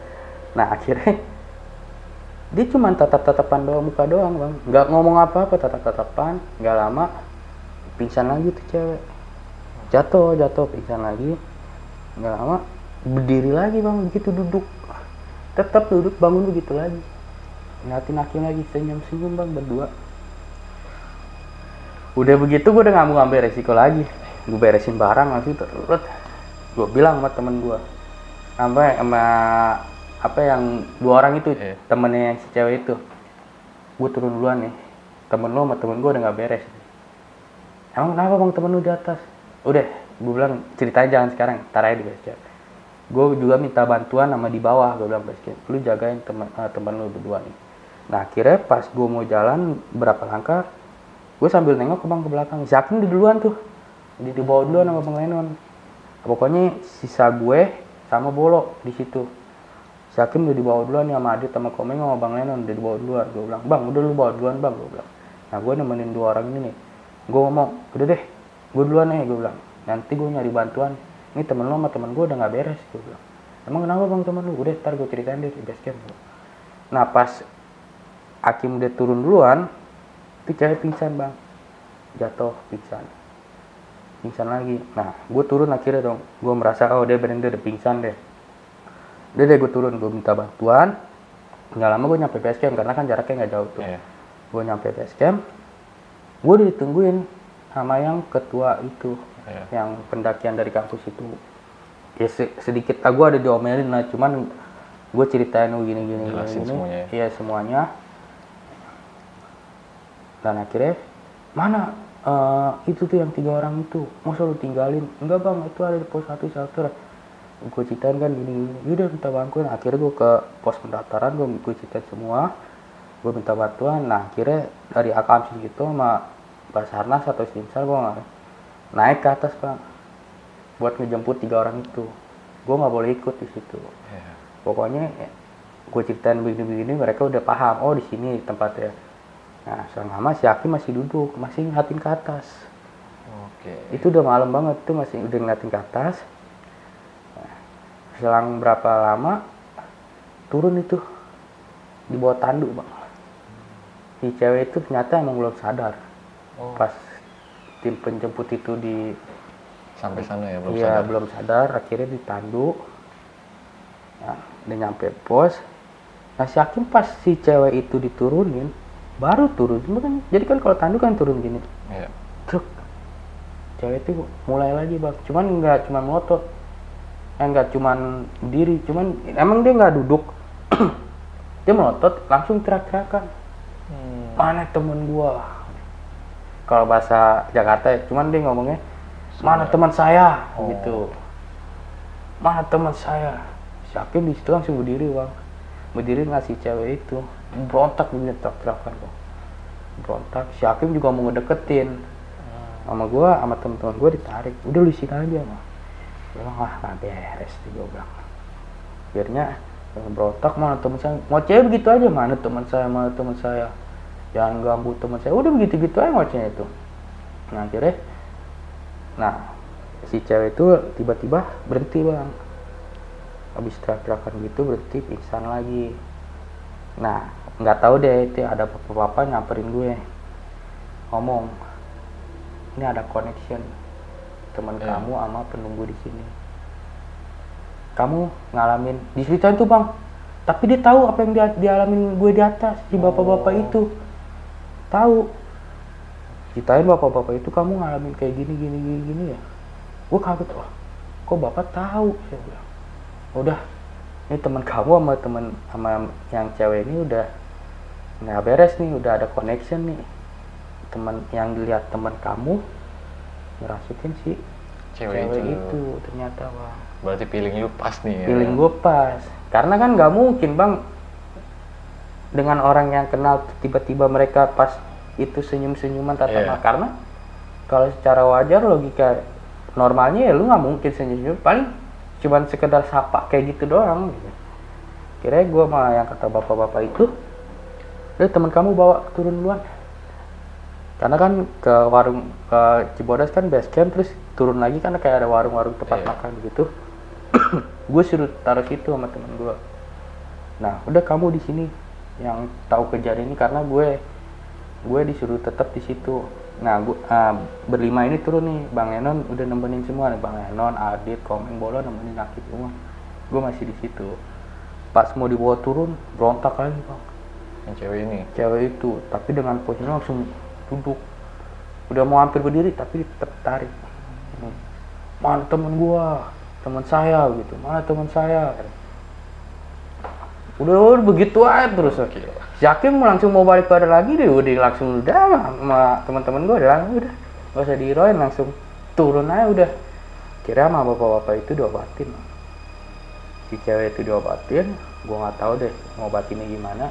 Nah akhirnya dia cuma tatap-tatapan doang, muka doang bang, nggak ngomong apa-apa, tatap-tatapan. Nggak lama pingsan lagi tuh cewek, jatuh pingsan lagi. Nggak lama berdiri lagi bang, begitu duduk, tetap duduk, bangun begitu lagi. Ngeliatin Hakim lagi, senyum bang berdua. Udah begitu gue udah ngambil resiko lagi, gue beresin barang langsung terus. Gue bilang sama temen gue, sampai sama apa yang 2 orang itu, temennya yang si cewek itu, gue turun duluan nih, temen lo sama temen gue udah nggak beres. Emang kenapa bang temen lo di atas? Udah, gue bilang ceritanya jangan sekarang, tar aja di base camp. Gue juga minta bantuan sama di bawah, gue bilang base camp, lu jagain temen lo berdua nih. Nah akhirnya pas gue mau jalan berapa langkah, gue sambil nengok ke bang ke belakang, si Hakim di duluan tuh, di bawah duluan sama Bang Nenon. Pokoknya sisa gue sama Bolo di situ. Si Hakim udah dibawa duluan nih sama Adit sama Komeng sama Bang Nenon, udah dibawa duluan. Gue bilang, bang udah lu bawa duluan bang, gue bilang. Nah gue nemenin 2 orang ini nih. Gue ngomong, udah deh, gue duluan gue bilang, nanti gue nyari bantuan, ini temen lo sama temen gue udah nggak beres, gue bilang. Emang kenapa bang temen lu? Udah ntar gue ceritain deh di base camp. Nah pas Hakim udah turun duluan, itu cewek pingsan bang, jatuh pingsan lagi. Nah gue turun akhirnya dong, gue merasa oh dia bener udah pingsan deh. Udah deh gue turun, gue minta bantuan. Nggak lama gue nyampe base camp karena kan jaraknya nggak jauh tuh. Gue nyampe base camp, gue udah ditungguin sama yang ketua itu, yang pendakian dari kampus itu. Ya sedikit gue ada diomelin lah, cuman gue ceritain gini semuanya. Iya semuanya. Dan akhirnya mana itu tuh yang 3 orang itu, masa lu tinggalin? Enggak bang, itu ada di pos 1 shelter. Gue ceritain kan gini, yaudah minta bantuan. Akhirnya gue ke pos pendaftaran, gue ceritain semua, gue minta bantuan. Nah akhirnya dari Akamsi gitu sama Basarnas atau Simsar gue naik ke atas bang, buat ngejemput 3 orang itu. Gue nggak boleh ikut di situ. Pokoknya gue ceritain begini mereka udah paham, oh di sini tempatnya. Nah selama si Hakim masih duduk, masih ngeliatin ke atas. Itu udah malam banget tuh, masih udah ngeliatin ke atas. Nah, selang berapa lama turun itu di bawah tanduk bang. Si cewek itu ternyata emang belum sadar. Pas tim penjemput itu sampai sana ya belum sadar. Iya belum sadar, akhirnya ditanduk. Nah, udah nyampe pos. Nah si Hakim pas si cewek itu diturunin, baru turun. Jadi kan kalau tanduk kan turun gini. Truk. Cewek itu mulai lagi bang. Cuman nggak cuman melotot, nggak cuman diri, cuman emang dia nggak duduk. Dia melotot langsung teriak-teriakan. Mana temen gua? Kalau bahasa Jakarta ya, cuman dia ngomongnya mana teman saya gitu. Mana teman saya? Si Hakim di situ langsung berdiri bang, berdiri ngasih cewek itu berontak begini teriak-teriakan bang, berontak. Si Hakim juga mau ngedeketin sama gua, sama teman-teman gua ditarik, udah lu sini aja bang. Dia bilang nggak beres sih, gua bilang. Akhirnya berontak, mana teman saya? Mau cewek begitu aja, mana teman saya, jangan ganggu teman saya. Udah begitu-gitu aja ngocehnya itu. Nah akhirnya, si cewek itu tiba-tiba berhenti bang. Habis teriak-teriakan gitu berhenti, pingsan lagi. Nah nggak tahu deh itu ada bapak-bapak nyamperin gue, ngomong, ini ada connection teman kamu sama penunggu di sini. Kamu ngalamin diceritain tuh bang, tapi dia tahu apa yang dialamin gue di atas. Si bapak-bapak itu tahu, ceritain bapak-bapak itu kamu ngalamin kayak gini ya. Gue kaget, wah kok bapak tahu? Saya bilang, udah ini teman kamu sama yang cewek ini udah nggak beres nih, udah ada connection nih. Teman yang dilihat teman kamu ngerasukin si cewek itu ternyata bang. Berarti feeling lu pas nih ya? Feeling gue pas, karena kan nggak mungkin bang dengan orang yang kenal tiba-tiba mereka pas itu senyum-senyuman tatap. Karena kalau secara wajar logika normalnya ya lu nggak mungkin senyum-senyum, paling cuman sekedar sapa kayak gitu doang gitu. Kira-kira gue mah yang kata bapak-bapak itu, teman kamu bawa turun duluan, karena kan ke warung ke Cibodas kan base camp, terus turun lagi kan kayak ada warung-warung tempat makan gitu. Gue suruh taruh situ sama temen gue. Nah udah kamu di sini yang tahu kejadian ini, karena gue disuruh tetap di situ. Nah berlima ini turun nih, Bang Enon udah nemenin semua nih, Bang Enon, Adit, Komeng, Bolo nemenin Akif semua. Gue masih di situ. Pas mau dibawa turun berontak lagi bang. Yang cewek ini? Cewek itu, tapi dengan posisinya langsung duduk. Udah mau hampir berdiri tapi tetap tarik. Mana temen gua, teman saya gitu. Mana teman saya? Udah begitu aja terus. Si Hakim langsung mau balik pada lagi deh, udah langsung sama teman-teman gua udah nggak usah dihiroin, langsung turun aja udah. Kira sama bapak-bapak itu diobatin. Si cewek itu diobatin, gua nggak tahu deh ngobatinnya gimana.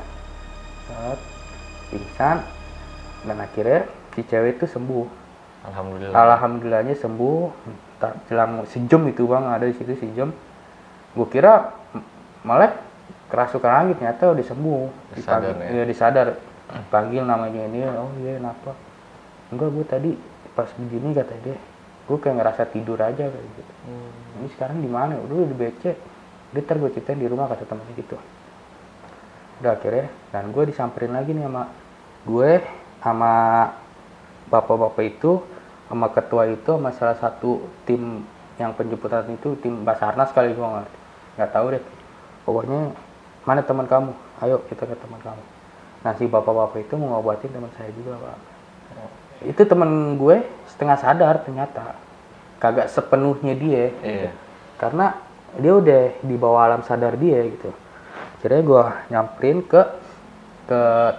Pingsan, dan akhirnya si cewek itu sembuh. Alhamdulillahnya sembuh. Jelang sejam itu bang, ada di situ sejam. Gue kira malah kerasukan lagi, ternyata udah sembuh. Disadar. Panggil namanya ini, oh iya kenapa? Enggak, gue tadi pas begini kata dia, gue kayak ngerasa tidur aja kayak gitu. Ini sekarang di mana? Udah di BC. Dia ntar gue ceritain di rumah kata temennya gitu. Udah akhirnya, dan gue disamperin lagi nih sama gue, sama bapak-bapak itu, sama ketua itu, sama salah satu tim yang penjemputan itu, tim Basarnas kali, gue nggak tahu deh. Pokoknya mana teman kamu? Ayo kita ke teman kamu. Nah si bapak-bapak itu mau ngobatin teman saya juga pak. Itu teman gue setengah sadar ternyata, kagak sepenuhnya dia. Gitu. Karena dia udah di bawah alam sadar dia gitu. Akhirnya gue nyamperin ke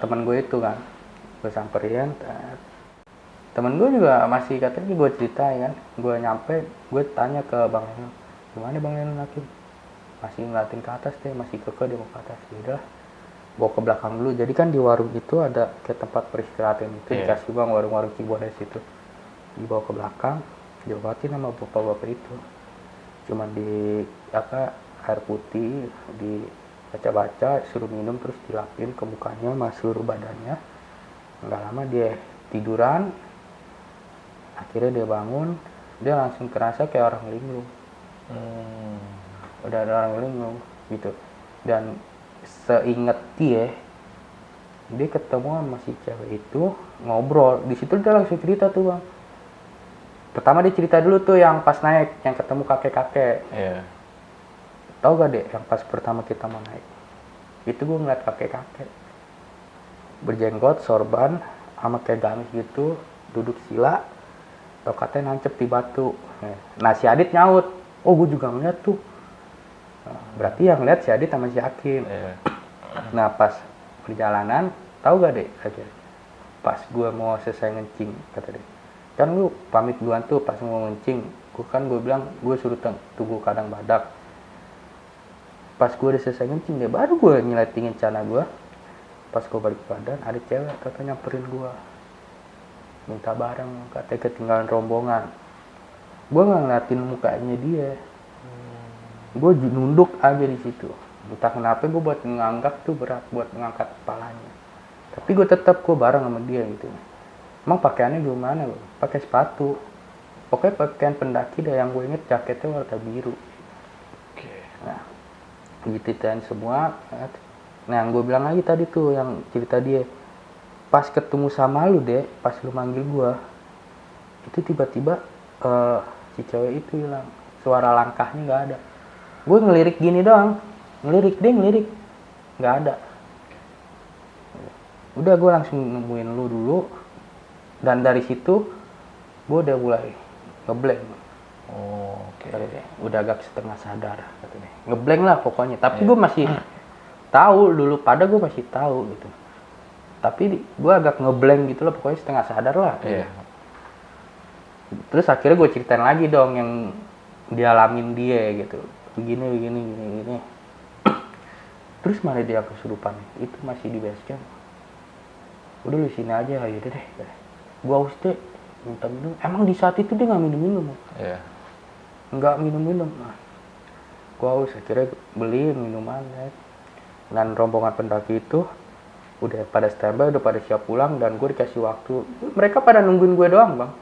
teman gue itu kan, gue samperin. Temen gue juga masih katanya gue ceritain kan, gue nyampe, gue tanya ke Bang Lenon, gimana Bang Lenon Hakim? Masih ngeliatin ke atas deh, masih keke dia mau ke atas. Yaudah, bawa ke belakang dulu. Jadi kan di warung itu ada kayak tempat peristirahatan itu, dikasih bang warung-warung Cibodas itu. Dibawa ke belakang, diobatin sama bapak-bapak itu. Cuman di air putih, dibaca-baca, suruh minum terus dilapin ke mukanya sama seluruh badannya. Nggak lama dia tiduran. Akhirnya dia bangun, dia langsung kerasa kayak orang linglung. Udah ada orang linglung gitu. Dan seinget dia ketemu sama si cewek itu, ngobrol. Di situ dia langsung cerita tuh bang. Pertama dia cerita dulu tuh yang pas naik, yang ketemu kakek-kakek. Tahu gak deh, yang pas pertama kita mau naik, itu gue ngeliat kakek-kakek berjenggot, sorban, sama kayak gamis gitu, duduk sila, tokatnya nancep di batu. Nah si Adit nyaut, oh gue juga ngeliat tuh. Berarti yang lihat si Adit sama si Hakim. Nah pas perjalanan, tahu gak deh akhirnya, pas gue mau selesai ngencing, kata dia, kan lu pamit duluan tuh pas mau ngencing, gue bilang gue suruh tunggu kadang badak. Pas gue udah selesai ngencing, dia baru gue nyeletingin celana gue. Pas gue balik badan, ada cewek katanya nyamperin gue, minta bareng, katanya ketinggalan rombongan. Gue nggak ngeliatin mukanya dia, gue nunduk aja di situ. Entah kenapa gue buat nganggap tuh berat, buat ngangkat kepalanya. Tapi gue tetap bareng sama dia gitu. Emang pakaiannya gimana? Pakai sepatu. Pokoknya pakaian pendaki dah, yang gue inget jaketnya warna biru. Nah, digituin semua. Nah, yang gue bilang lagi tadi tuh, yang cerita dia, pas ketemu sama lu deh, pas lu manggil gue, itu tiba-tiba si cewek itu hilang, suara langkahnya nggak ada. Gue ngelirik gini doang, ngelirik, nggak ada. Udah gue langsung nemuin lu dulu, dan dari situ gue udah mulai ngeblank. Udah agak setengah sadar, katanya. Ngeblank lah pokoknya. Tapi gue masih tahu dulu, pada gue masih tahu gitu. Tapi gue agak ngeblank gitu loh, pokoknya setengah sadar lah. Terus akhirnya gue ceritain lagi dong yang dialamin dia gitu. Begini. Terus mana dia kesurupan? Itu masih di base camp. Udah lu sini aja, yaudah deh. Gue haus deh, minta minum. Emang di saat itu dia nggak minum-minum. Nggak minum-minum. Nah, gue haus, akhirnya beli minuman. Dan rombongan pendaki itu udah pada standby, udah pada siap pulang, dan gue dikasih waktu. Mereka pada nungguin gue doang bang.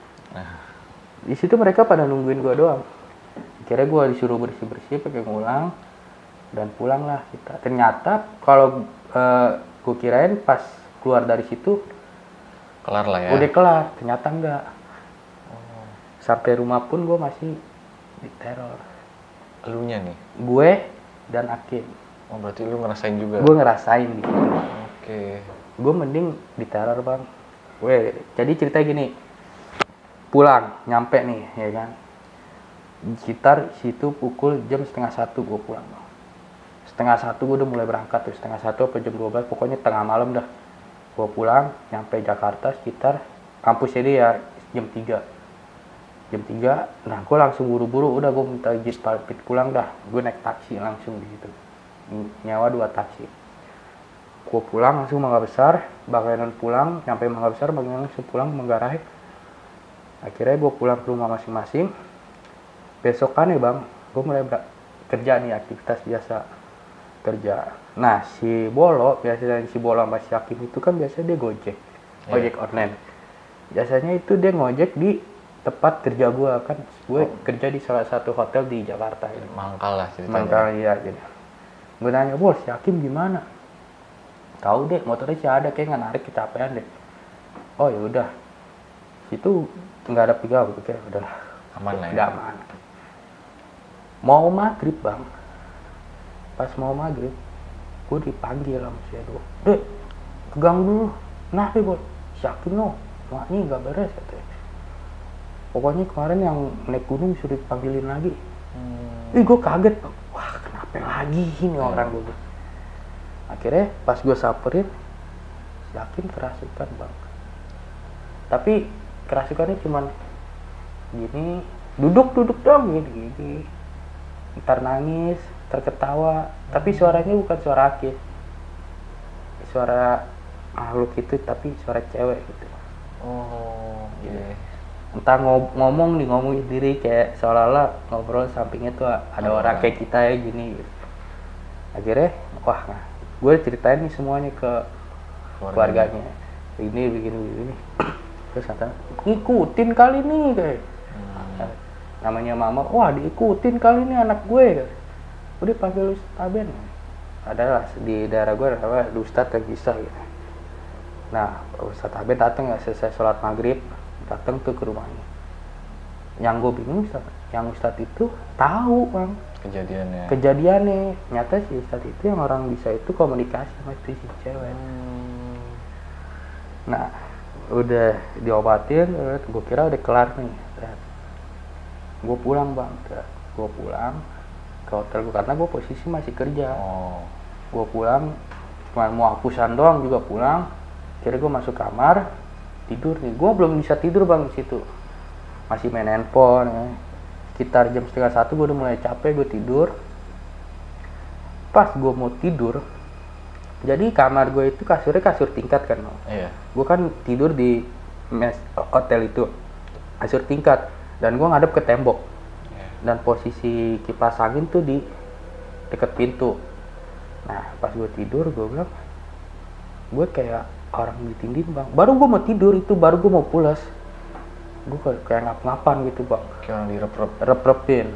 Di situ mereka pada nungguin gue doang. Akhirnya gue disuruh bersih-bersih pakai ngulang, dan pulanglah kita. Ternyata kalau gue kirain pas keluar dari situ kelar lah ya. Udah kelar, ternyata enggak. Sampai rumah pun gue masih diteror. Elunya nih? Gue dan Hakim. Oh berarti lu ngerasain juga? Gue ngerasain gitu. Gue mending diteror bang. Jadi cerita gini, pulang, nyampe nih, ya kan. Sekitar situ pukul jam 12:30 gue pulang bang. 12:30 gue udah mulai berangkat tuh, 12:30 apa jam 12, pokoknya tengah malam dah. Gue pulang, nyampe Jakarta sekitar kampusnya dia ya, jam 3. Nah gue langsung buru-buru, udah gue minta izin pamit pulang dah. Gue naik taksi langsung gitu, nyawa 2 taksi. Gue pulang langsung Mangga Besar, Bang Lenon pulang, nyampe Mangga Besar, Bang Lenon langsung pulang Manggarai. Akhirnya gue pulang ke rumah masing-masing. Besokannya bang, gue mulai kerja nih, aktivitas biasa kerja. Nah si Bolo, biasanya si Bolo sama si Hakim itu kan biasanya dia ojek online. Biasanya itu dia ngojek di tepat kerja gue kan, gue kerja di salah satu hotel di Jakarta gitu. Mangkal lah ceritanya. Mangkal ya gitu. Gue nanya, bos, si Hakim gimana? Tahu deh, motornya sih ada, kayak nggak narik, kecapean deh. Oh ya udah, situ nggak ada pegang, oke udah Aman lah ya. udah aman. Mau maghrib bang, pas mau maghrib, gue dipanggil sama si Edo. Dek, pegang dulu, kenapa bos? Si Hakim no, maknya nggak beres katanya. Pokoknya kemarin yang naik gunung sudah dipanggilin lagi. Gue kaget bang, wah kenapa lagi ini orang gue. Akhirnya pas gue samperin, si Hakim kerasukan bang. Tapi kerasukannya cuman gini, duduk dong gini. Ntar nangis, terketawa. Tapi suaranya bukan suara Hakim, suara makhluk itu, tapi suara cewek gitu. Oh, iya. Entah ngomongin diri kayak seolah-olah ngobrol sampingnya tuh ada orang kayak kita ya gini gitu. Akhirnya wah gue ceritain nih semuanya ke keluarganya, ini begini terus kata ngikutin kali nih kayak namanya mama, wah diikutin kali nih anak gue kayak. Udah panggil Ustadz Aben, adalah di daerah gue ada Ustadz yang bisa gitu. Nah Ustadz Aben datang nggak selesai sholat maghrib, datang tuh ke rumahnya. Yang gue bingung yang Ustadz itu tahu bang kejadiannya. Nyata si Ustadz itu yang orang bisa itu komunikasi sama si cewek. Nah udah diobatin, gue kira udah kelar nih. Gue pulang bang, gue pulang ke hotel gue karena gue posisi masih kerja. Gue pulang cuma mau hapusan doang juga pulang. Kira gue masuk kamar tidur nih, gue belum bisa tidur bang di situ, masih main handphone ya. Sekitar jam 12:30 gue udah mulai capek, gue tidur. Pas gue mau tidur, jadi kamar gue itu kasurnya kasur tingkat kan, iya. Gue kan tidur di hotel itu kasur tingkat dan gue ngadep ke tembok, dan posisi kipas angin tuh di deket pintu. Nah pas gue tidur gue bilang gue kayak orang ditindih bang. Baru gue mau tidur itu, baru gue mau pulas, gue kayak ngap-ngapan gitu bang, Kayak orang direp-repin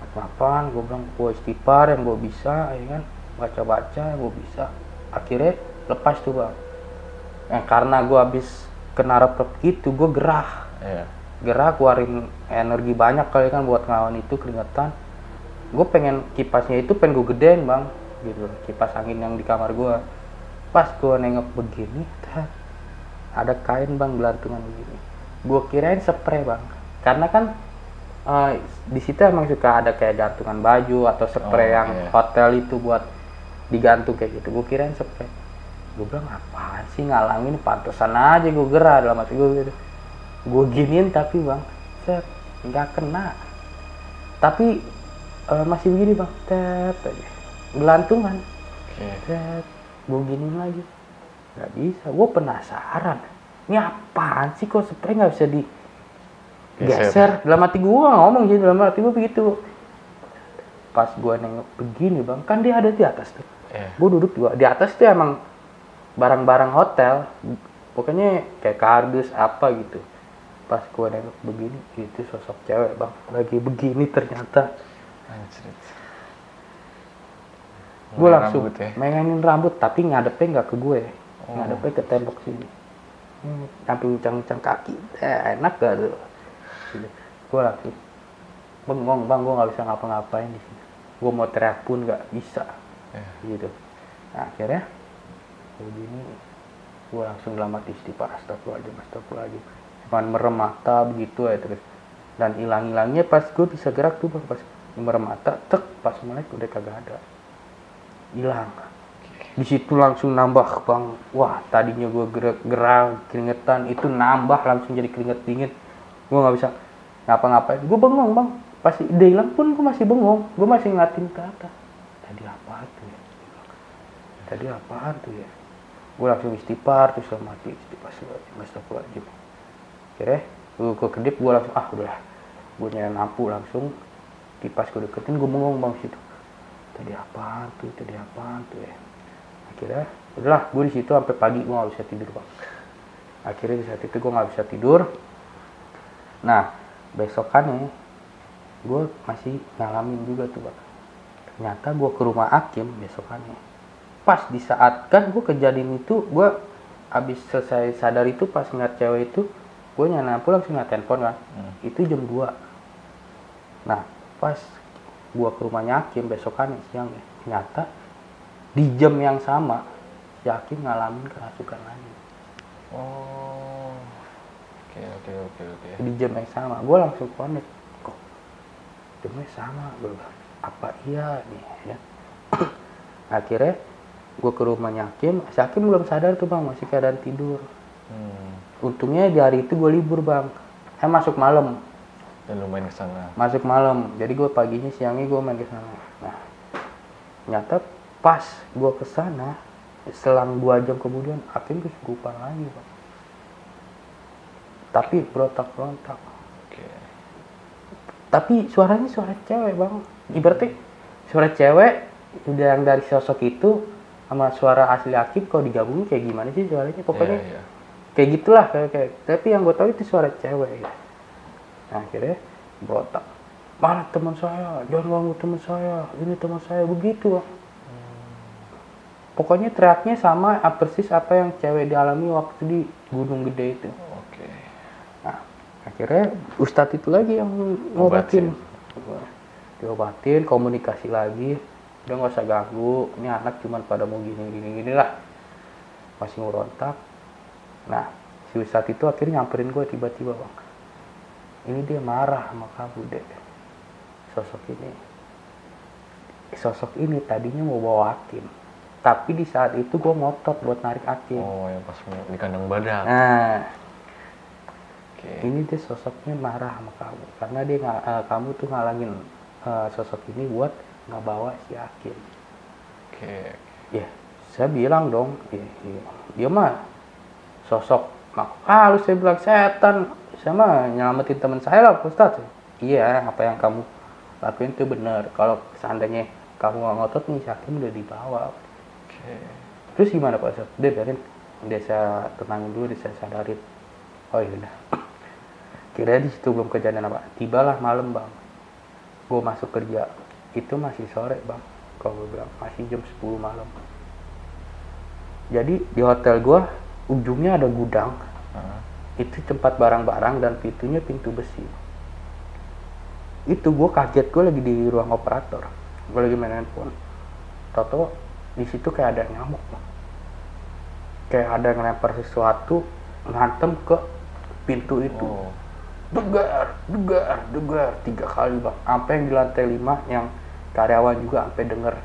ngap-ngapan. Gue bilang gue istighfar yang gue bisa ya kan, baca-baca yang gue bisa. Akhirnya lepas tuh bang. Karena gue habis kena rep-rep gitu, gue gerah. Gerah, keluarin energi banyak kali kan buat ngelawan itu, keringetan. Gue pengen kipasnya itu pengen gue gedein bang gitu, kipas angin yang di kamar gue. Pas gue nengok begini, ada kain bang gelantungan begini. Gue kirain spray bang, karena kan di situ emang suka ada kayak gantungan baju atau spray yang hotel itu buat digantung kayak gitu. Gue kirain spray. Gue bilang apaan sih ngalamin, pantesan aja gue gerah dalam hati gue gitu. Gue giniin tapi bang, nggak kena. Tapi masih begini bang, aja gelantungan. Gue giniin lagi, nggak bisa. Gue penasaran, ini apaan sih kok spray nggak bisa digeser? Dalam hati gue ngomong gitu, dalam hati gue begitu. Pas gue nengok begini bang, kan dia ada di atas tuh. Gue duduk juga di atas tuh, emang barang-barang hotel, pokoknya kayak kardus apa gitu. Pas gue nengok begini, itu sosok cewek bang, lagi begini ternyata. Gue langsung mainin rambut, tapi ngadepnya nggak ke gue, ngadepnya ke tembok sini. Sampai uncang-uncang kaki, enak gak tuh? Gue langsung bengong bang, gue nggak bisa ngapa-ngapain di sini. Gue mau teriak pun nggak bisa, gitu. Nah, akhirnya begini, gue langsung dalam hati istighfar, astagfirullahaladzim. Cuman merem mata begitu ya terus. Dan hilang-hilangnya pas gue bisa gerak tuh bang, pas merem mata, pas melek udah kagak ada, hilang. Di situ langsung nambah bang, wah tadinya gue gerah keringetan, itu nambah langsung jadi keringet dingin. Gue nggak bisa ngapa-ngapain, gue bengong bang. Pas dia hilang pun gue masih bengong, gue masih ngeliatin ke atas. Tadi apaan tuh ya? Gue langsung istighfar, terus mati istighfar, astagfirullahaladzim. Akhirnya gue kedip, gue langsung udah, gue nyalain lampu langsung, kipas gue deketin, gue bengong bang situ. Tadi apaan tuh ya? Akhirnya udahlah, gue di situ sampai pagi gue nggak bisa tidur bang. Akhirnya di saat itu gue nggak bisa tidur. Nah besokannya gue masih ngalamin juga tuh bang. Ternyata gue ke rumah hakim besokannya. Pas di saat kan gue kejadian itu, gue abis selesai sadar itu pas ngeliat cewek itu, gue nyana pulang langsung ngeliat handphone kan. Itu jam 2. Nah pas gue ke rumahnya hakim besokannya siang ya, ternyata di jam yang sama si hakim ngalamin kerasukan lagi. Oh. Oke. Di jam yang sama gue langsung connect, kok jamnya sama, gue bilang apa iya nih ya. Akhirnya gue ke rumahnya hakim, si hakim belum sadar tuh bang, masih keadaan tidur. Untungnya di hari itu gue libur bang, saya masuk malam. Dan lu main kesana. Masuk malam, jadi gue paginya siangnya gue main ke sana. Nah, ternyata pas gue ke sana, selang 2 jam kemudian hakim kesurupan lagi bang. Tapi berontak-berontak. Oke. Tapi suaranya suara cewek bang, ibaratnya suara cewek udah yang dari sosok itu sama suara asli hakim kalau digabungin kayak gimana sih suaranya, pokoknya Iya. kayak gitulah kayak. Tapi yang gue tahu itu suara cewek ya. Nah akhirnya berontak, mana teman saya, jangan ganggu teman saya, ini teman saya, begitu bang. Pokoknya teriaknya sama persis apa yang cewek dialami waktu di Gunung Gede itu. Oke. Nah akhirnya ustadz itu lagi yang ngobatin. Diobatin, komunikasi lagi, udah nggak usah ganggu, ini anak cuman pada mau gini lah, masih ngerontak. Nah si ustadz itu akhirnya nyamperin gue tiba-tiba bang, ini dia marah sama kamu deh, sosok ini tadinya mau bawa hakim, tapi di saat itu gue ngotot buat narik hakim. Oh yang pas di kandang badak. Nah Oke. ini dia sosoknya marah sama kamu karena dia kamu tuh ngalangin sosok ini buat ngebawa si hakim. Oke. Ya, saya bilang dong, dia mah sosok makhluk halus, saya bilang setan. Saya mah nyelamatin teman saya lah, Ustadz. Iya, apa yang kamu lakuin itu benar. Kalau seandainya kamu nggak ngotot nih, si hakim udah dibawa. Oke. Terus gimana Pak Ustadz? Dia biarin, dia saya tenangin dulu, dia saya sadarin. Oh iya udah. Kira di situ belum kejadian apa. Tibalah malam bang, gue masuk kerja. Itu masih sore bang, kalau gue bilang masih jam 10 malam. Jadi di hotel gue ujungnya ada gudang. Itu tempat barang-barang dan pintunya pintu besi. Itu gue kaget, gue lagi di ruang operator, gue lagi main handphone. Toto di situ kayak ada nyamuk bang. Kayak ada yang lempar sesuatu ngantem ke pintu itu. Degar 3 kali bang, sampai yang di lantai 5 yang karyawan juga sampai denger.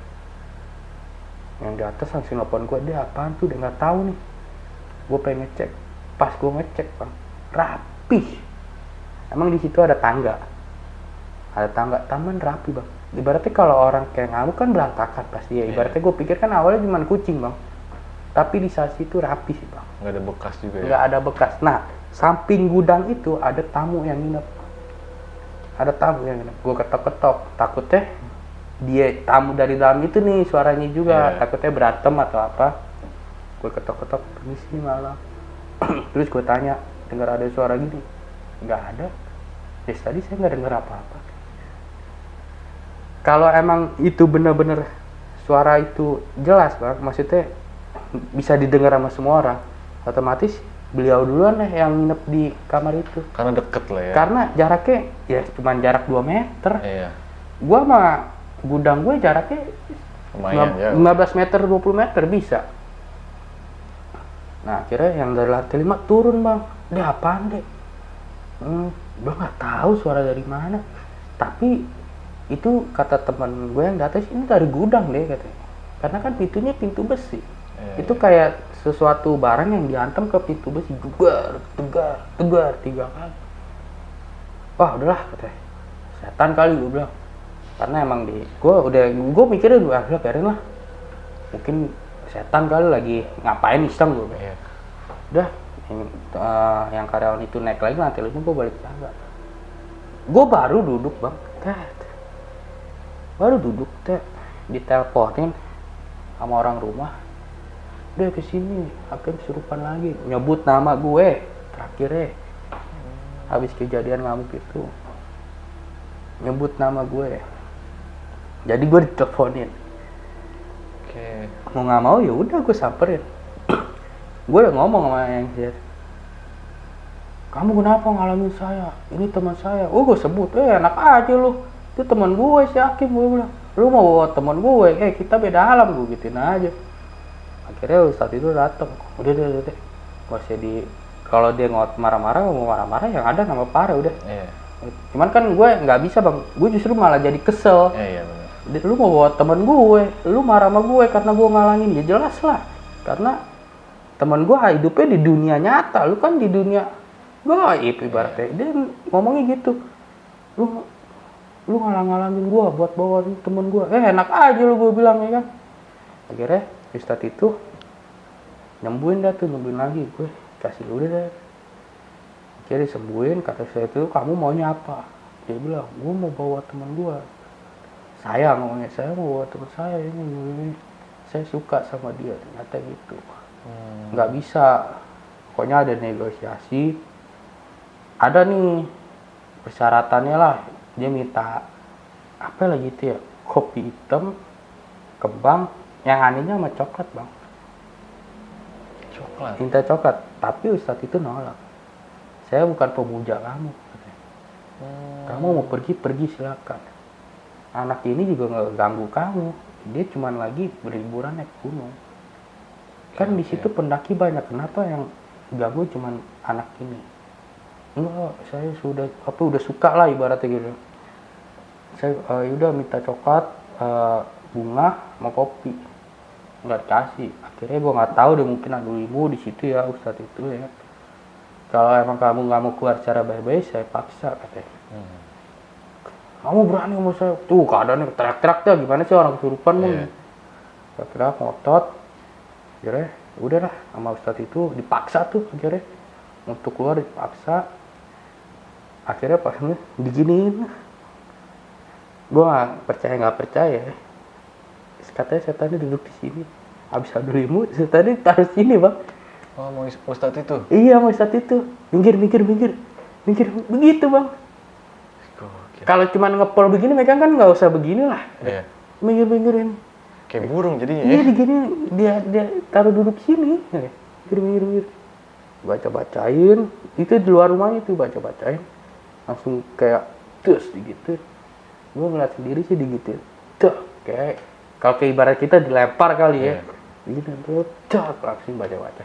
Yang di atas langsung nelfon gue, dia apaan tuh, dia nggak tahu nih. Gue pengen ngecek, pas gue ngecek bang, rapih. Emang di situ ada tangga, taman rapi bang. Ibaratnya kalau orang kayak ngamuk kan berantakan pasti ya. Ibaratnya gue pikir kan awalnya cuma kucing bang, tapi di saat itu rapi sih bang. Nggak ada bekas juga ya? Nggak ada bekas. Nah samping gudang itu ada tamu yang nginep. Gue ketok-ketok, takutnya dia tamu dari dalam itu nih suaranya juga, takutnya berantem atau apa. Gue ketok-ketok, permisi malam. Terus gue tanya, dengar ada suara gini? Nggak ada. Tadi saya nggak dengar apa-apa. Kalau emang itu benar-benar suara itu jelas bang, maksudnya bisa didengar sama semua orang, otomatis beliau duluan yang nginep di kamar itu. Karena deket lah ya? Karena jaraknya ya cuma jarak 2 meter. Iya. Gua sama gudang gue jaraknya lumayan ya. 15 meter, 20 meter bisa. Nah akhirnya yang dari lantai 5 turun bang. Dia apaan deh? Gue nggak tahu suara dari mana. Tapi itu kata teman gue yang di atas, ini dari gudang deh katanya. Karena kan pintunya pintu besi. Itu kayak sesuatu barang yang dihantam ke pintu besi. Tegar 3 kali. Wah udahlah katanya, setan kali gue bilang. Karena emang gue mikirnya gue biarin lah, mungkin setan kali lagi ngapain iseng gue. Udah yang karyawan itu naik lagi lantai 5, gue balik tangga. Gue baru duduk bang, diteleponin sama orang rumah, udah kesini hakim kesurupan lagi, nyebut nama gue terakhirnya. habis kejadian ngamuk itu nyebut nama gue. Jadi gue diteleponin. Oke. Mau nggak mau ya udah gue samperin. Gue udah ngomong sama yang dia. Kamu kenapa ngalamin saya? Ini teman saya. Oh gue sebut. Enak aja lu. Itu teman gue si Hakim. Gue bilang. Lu mau bawa teman gue? Kita beda alam. Gue gituin aja. Akhirnya Ustadz itu datang. Udah. Masih di. Kalau dia ngot marah-marah, mau marah-marah yang ada nama Pare udah. Iya. Cuman kan gue nggak bisa bang. Gue justru malah jadi kesel. Iya benar. Lu mau bawa teman gue, lu marah sama gue karena gue ngalangin. Ya jelas lah. Karena teman gue hidupnya di dunia nyata. Lu kan di dunia gaib ibaratnya. Dia ngomongnya gitu. Lu ngalang-ngalangin gue buat bawa temen gue. Enak aja lu, gue bilang ya kan. Akhirnya Ustadz itu nyembuhin lagi. Gue kasih lu deh. Akhirnya disembuhin. Kata saya itu, kamu maunya apa? Dia bilang, gue mau bawa temen gue. Saya mau bawa temen saya ini. Saya suka sama dia. Ternyata gitu. Nggak bisa. Pokoknya ada negosiasi. Ada nih persyaratannya lah. Dia minta apa lagi itu ya, kopi hitam, kembang, yang anehnya sama coklat bang. Coklat. Minta coklat, tapi Ustadz itu nolak. Saya bukan pemuja kamu. Kamu mau pergi silakan. Anak ini juga nggak ganggu kamu. Dia cuma lagi berliburan naik gunung. Kan di situ pendaki banyak. Kenapa yang ganggu cuma anak ini? Enggak, saya udah suka lah ibaratnya gitu. Saya udah minta coklat, bunga, mau kopi, nggak dikasih. Akhirnya gue nggak tahu deh, mungkin ada ilmu di situ ya Ustadz itu ya. Kalau emang kamu nggak mau keluar secara baik-baik, saya paksa katanya. Kamu berani sama saya? Tuh keadaannya teriak-teriak dah, gimana sih orang kesurupan mau? Teriak ngotot. Akhirnya udahlah sama Ustadz itu dipaksa tuh akhirnya untuk keluar dipaksa. Akhirnya pas diginiin, gue nggak percaya. Katanya setannya duduk di sini, habis adu ilmu setannya taruh sini bang. Oh mau Ustadz itu? Iya mau Ustadz itu, minggir begitu bang. Kalau cuma ngepol begini mereka kan nggak usah begini lah. Iya. Minggir-minggirin. Kayak burung jadinya. Iya digini, dia taruh duduk sini. Minggir. Baca-bacain, itu di luar rumahnya tuh baca-bacain. Langsung kayak terus digitu. Gue ngeliat sendiri sih digitu. Tuh kayak kalau kayak ibarat kita dilempar kali ya. Gitu tuh, langsung baca-baca.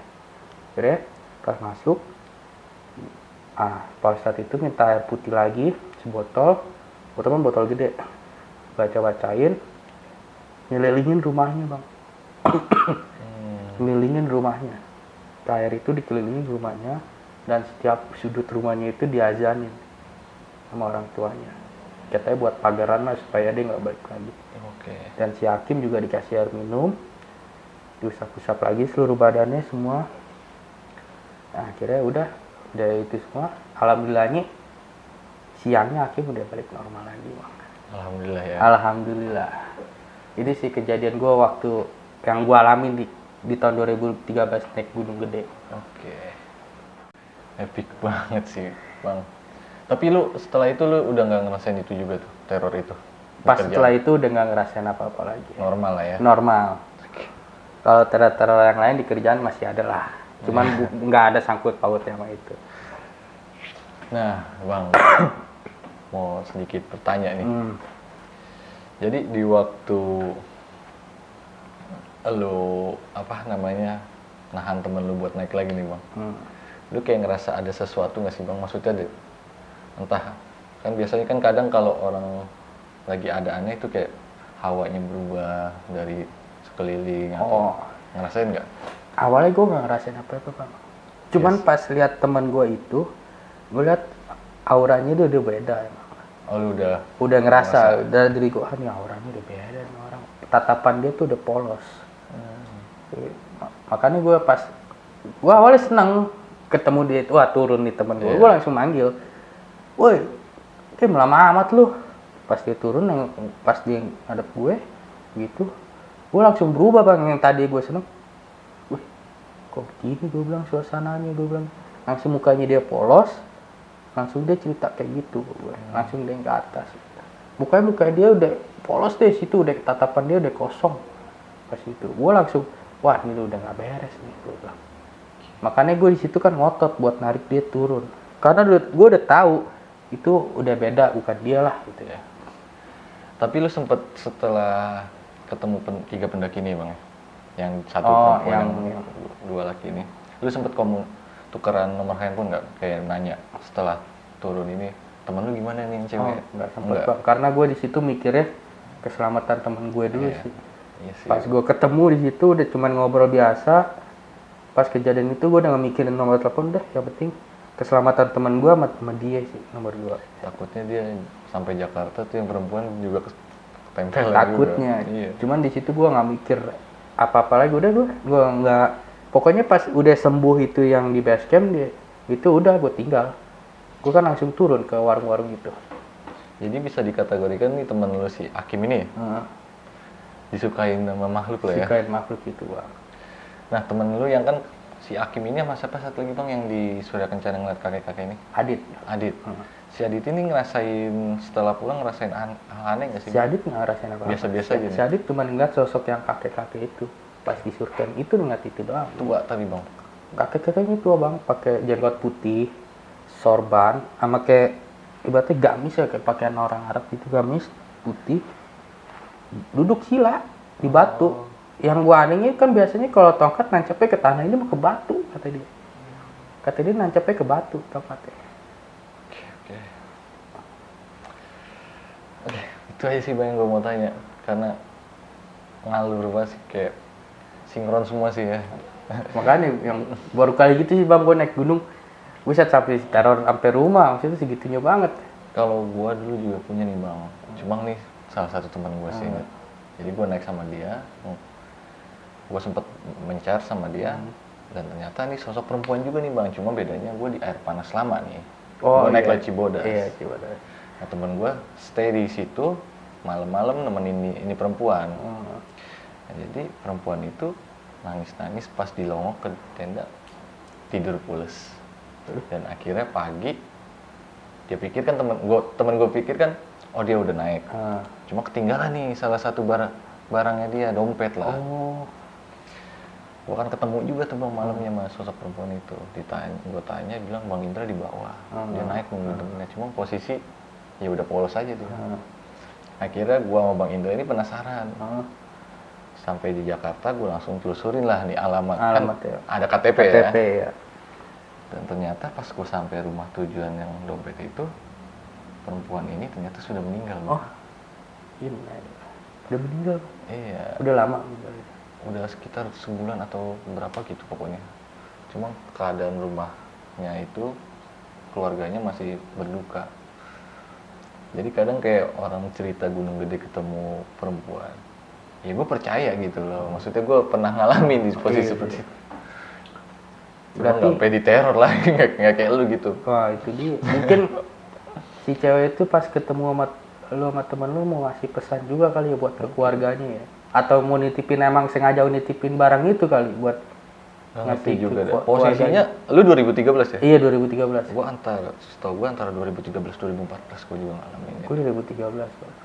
Akhirnya pas masuk, Pak Ustadz itu minta air putih lagi sebotol, botol gede. Baca-bacain, ngelilingin rumahnya bang. Ngelilingin rumahnya. Air itu dikelilingin rumahnya dan setiap sudut rumahnya itu diazanin sama orang tuanya. Katanya buat pagaran lah supaya dia nggak balik lagi. Oke. Dan si Hakim juga dikasih air minum, diusap-usap lagi seluruh badannya semua. Nah, akhirnya udah itu semua. Alhamdulillahnya siangnya Hakim udah balik normal lagi bang. Alhamdulillah ya. Alhamdulillah. Ini sih kejadian gue waktu yang gue alamin di tahun 2013 naik Gunung Gede. Oke. Epic banget sih, Bang. Tapi lu setelah itu lu udah nggak ngerasain itu juga tuh, teror itu? Pas setelah itu udah nggak ngerasain apa-apa lagi. Normal lah ya? Normal. Kalau teror-teror yang lain di kerjaan masih ada lah. Cuman nggak ada sangkut pautnya sama itu. Nah, Bang. Mau sedikit bertanya nih. Jadi di waktu lu nahan temen lu buat naik lagi nih bang, lu kayak ngerasa ada sesuatu nggak sih bang? Maksudnya entah kan biasanya kan kadang kalau orang lagi ada aneh itu kayak hawanya berubah dari sekeliling atau ngerasain nggak? Awalnya gue nggak ngerasain apa-apa bang. Cuman pas lihat teman gue itu, gue lihat auranya dia udah beda emang. Oh lu udah ngerasa dari gue nih auranya udah beda nih orang. Tatapan dia tuh udah polos. Makanya gue awalnya senang ketemu dia itu, turun nih temen gue, gue langsung manggil, woi, kayak lama amat lu. Pas dia turun, pas dia ngadep gue, gitu, gue langsung berubah bang. Yang tadi gue seneng, wih, kok begini gue bilang suasananya, gue bilang, langsung mukanya dia polos, Langsung dia cerita kayak gitu ke gue. Langsung dia ke atas. Mukanya dia udah polos deh situ, udah tatapan dia udah kosong pas itu. Gue langsung, wah ini udah nggak beres nih, gue bilang. Makanya gue di situ kan ngotot buat narik dia turun. Karena gue udah tahu itu udah beda, bukan dia lah gitu ya. Tapi lu sempet setelah ketemu tiga pendaki ini bang, yang satu Oh, perempuan, yang dua laki ini, lu sempet tukeran nomor handphone nggak? Kayak nanya setelah turun ini, temen lu gimana nih yang cewek? nggak sempet Bang. Karena gue di situ mikirnya keselamatan temen gue dulu Iya. sih. Iya sih. Pas gue ketemu di situ udah cuman ngobrol biasa. Pas kejadian itu gue udah gak mikirin nomor telepon deh, yang penting keselamatan teman gue sama dia sih nomor 2. Takutnya dia sampai Jakarta tuh yang perempuan juga ketempel Takutnya. juga. Iya. Cuman di situ gue nggak mikir apa-apa lagi, udah gue nggak, pokoknya pas udah sembuh itu yang di base camp dia itu udah gue tinggal. Gue kan langsung turun ke warung-warung gitu. Jadi bisa dikategorikan nih temen lu si Akim ini ya, disukain sama makhluk lah ya. Sukain makhluk itu Bang. Nah temen lu yang kan si Akim ini sama siapa satu lagi bang yang di Surya Kencana ngeliat kakek-kakek ini? Adit. Adit. Si Adit ini ngerasain setelah pulang ngerasain hal aneh nggak sih? Si Adit nggak ngerasain apa-apa. Biasa-biasa aja Si nih? Adit cuma ngeliat sosok yang kakek-kakek itu pas di surken itu, ngeliat itu doang. Tua tapi bang. Kakek-kakeknya tua Bang, pakai jenggot putih, sorban, sama kayak ibaratnya gamis ya, kayak pakaian orang Arab itu, gamis putih, duduk sila di batu. Yang gua anehnya kan biasanya kalau tongkat nancepnya ke tanah, ini mah ke batu kata dia. Kata dia nancepnya ke batu tongkatnya. Oke. Oke, itu aja sih bang yang gue mau tanya karena ngalur banget sih, kayak sinkron semua sih ya. Makanya yang baru kali gitu sih Bang, gua naik gunung, buset sampai teror sampai rumah, maksudnya segitunya banget. Kalau gue dulu juga punya nih bang, cuma nih salah satu teman gue sih ingat. Jadi gue naik sama dia, gue sempet mencar sama dia, dan ternyata nih sosok perempuan juga nih bang, cuma bedanya gue di air panas lama nih. Gue naik lewat Cibodas. Iya, Cibodas. Nah temen gue stay di situ malam-malam nemenin ini perempuan. Nah, jadi perempuan itu nangis-nangis pas dilongok ke tenda, tidur pules. Dan akhirnya pagi dia pikir kan temen gue pikir kan, oh dia udah naik. Cuma ketinggalan nih salah satu barangnya dia, dompet lah. Oh. Gue kan ketemu juga tuh bang malamnya sama sosok perempuan itu. Gue tanya, bilang Bang Indra di bawah. Dia naik nungguin temennya, cuma posisi ya udah polos aja tuh. Akhirnya gue sama Bang Indra ini penasaran. Sampai di Jakarta gue langsung telusurin lah nih alamat kan Ya. ada KTP Ya. Dan ternyata pas gue sampai rumah tujuan yang dompet itu, perempuan ini ternyata sudah meninggal. Oh, ini udah meninggal. Iya. Udah lama meninggal. Udah sekitar sebulan atau berapa gitu pokoknya. Cuma keadaan rumahnya itu keluarganya masih berduka. Jadi kadang kayak orang cerita Gunung Gede ketemu perempuan, ya gue percaya gitu loh. Maksudnya gue pernah ngalamin di posisi seperti itu. Cuma nggak sampai diteror lah, nggak kayak lu gitu. Wah itu dia. Mungkin si cewek itu pas ketemu sama lu sama temen lu mau ngasih pesan juga kali ya buat ke keluarganya ya. Atau mau nitipin, emang sengaja nitipin barang itu kali buat Ngerti ngasih juga ke deh. Posisinya lu 2013 ya? Iya 2013. Gue setahu gue antara 2013 2014 gue juga ngalamin ya. Gue 2013 Bang.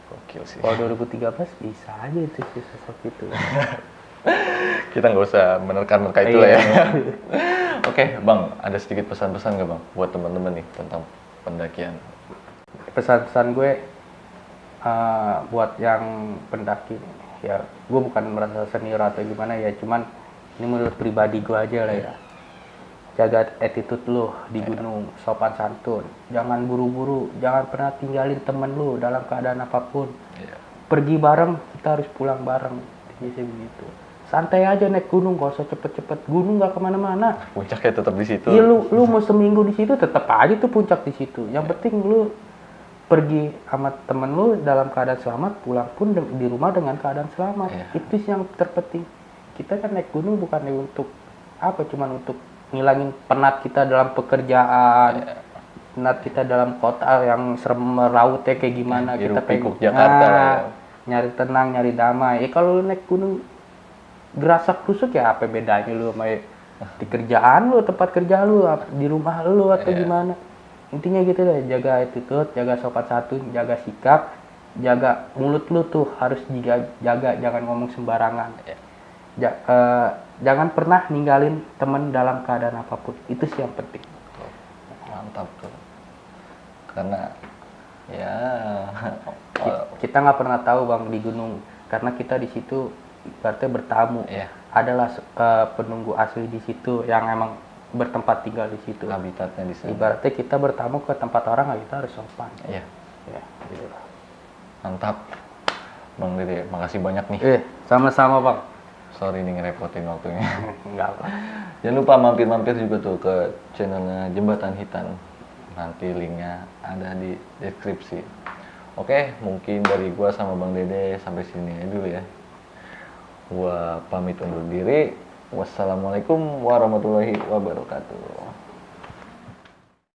Gokil sih. Kalau 2013 bisa aja itu si sosok itu. Kita nggak usah menerka itu lah ya. Oke, Bang, ada sedikit pesan-pesan nggak Bang buat teman-teman nih tentang pendakian? Pesan-pesan gue buat yang pendaki nih, ya gue bukan merasa senior atau gimana ya, cuman ini menurut pribadi gue aja lah ya. Jaga attitude lu di gunung, sopan santun, jangan buru-buru, jangan pernah tinggalin temen lu dalam keadaan apapun. Pergi bareng, kita harus pulang bareng, jadi begitu. Santai aja naik gunung, gak usah cepet-cepet, gunung gak kemana-mana. Puncaknya tetap di situ. Iya, lu mau seminggu di situ tetap aja tuh puncak di situ. Yang penting lu pergi sama temen lu dalam keadaan selamat, pulang pun di rumah dengan keadaan selamat. Itu sih yang terpenting. Kita kan naik gunung bukan untuk apa, cuman untuk ngilangin penat kita dalam pekerjaan, penat kita dalam kota yang serem merautnya kayak gimana. Kita pengen Jakarta nyari tenang, nyari damai. Kalau lu naik gunung gerasak rusuk ya apa bedanya lu sama di kerjaan lu, tempat kerja lu, di rumah lu atau gimana. intinya gitu deh, jaga attitude, jaga sopan santun, jaga sikap, jaga mulut lu tuh harus jaga, jangan ngomong sembarangan. Jangan pernah ninggalin temen dalam keadaan apapun, itu sih yang penting. Tuh, mantap tuh. Karena ya Kita nggak pernah tahu bang di gunung, karena kita di situ berarti bertamu. Iya. Adalah penunggu asli di situ yang emang bertempat tinggal di situ. habitatnya di sana. Ibaratnya kita bertamu ke tempat orang, kita harus sopan. Iya, Ya, gitu. mantap. Bang Dede, makasih banyak nih. Sama-sama bang. Sorry nih ngerepotin waktunya. Enggak apa. Jangan lupa mampir-mampir juga tuh ke channelnya Jembatan Hitam. Nanti linknya ada di deskripsi. Oke, mungkin dari gua sama Bang Dede sampai sini aja dulu ya. Gua pamit undur diri. Wassalamualaikum warahmatullahi wabarakatuh.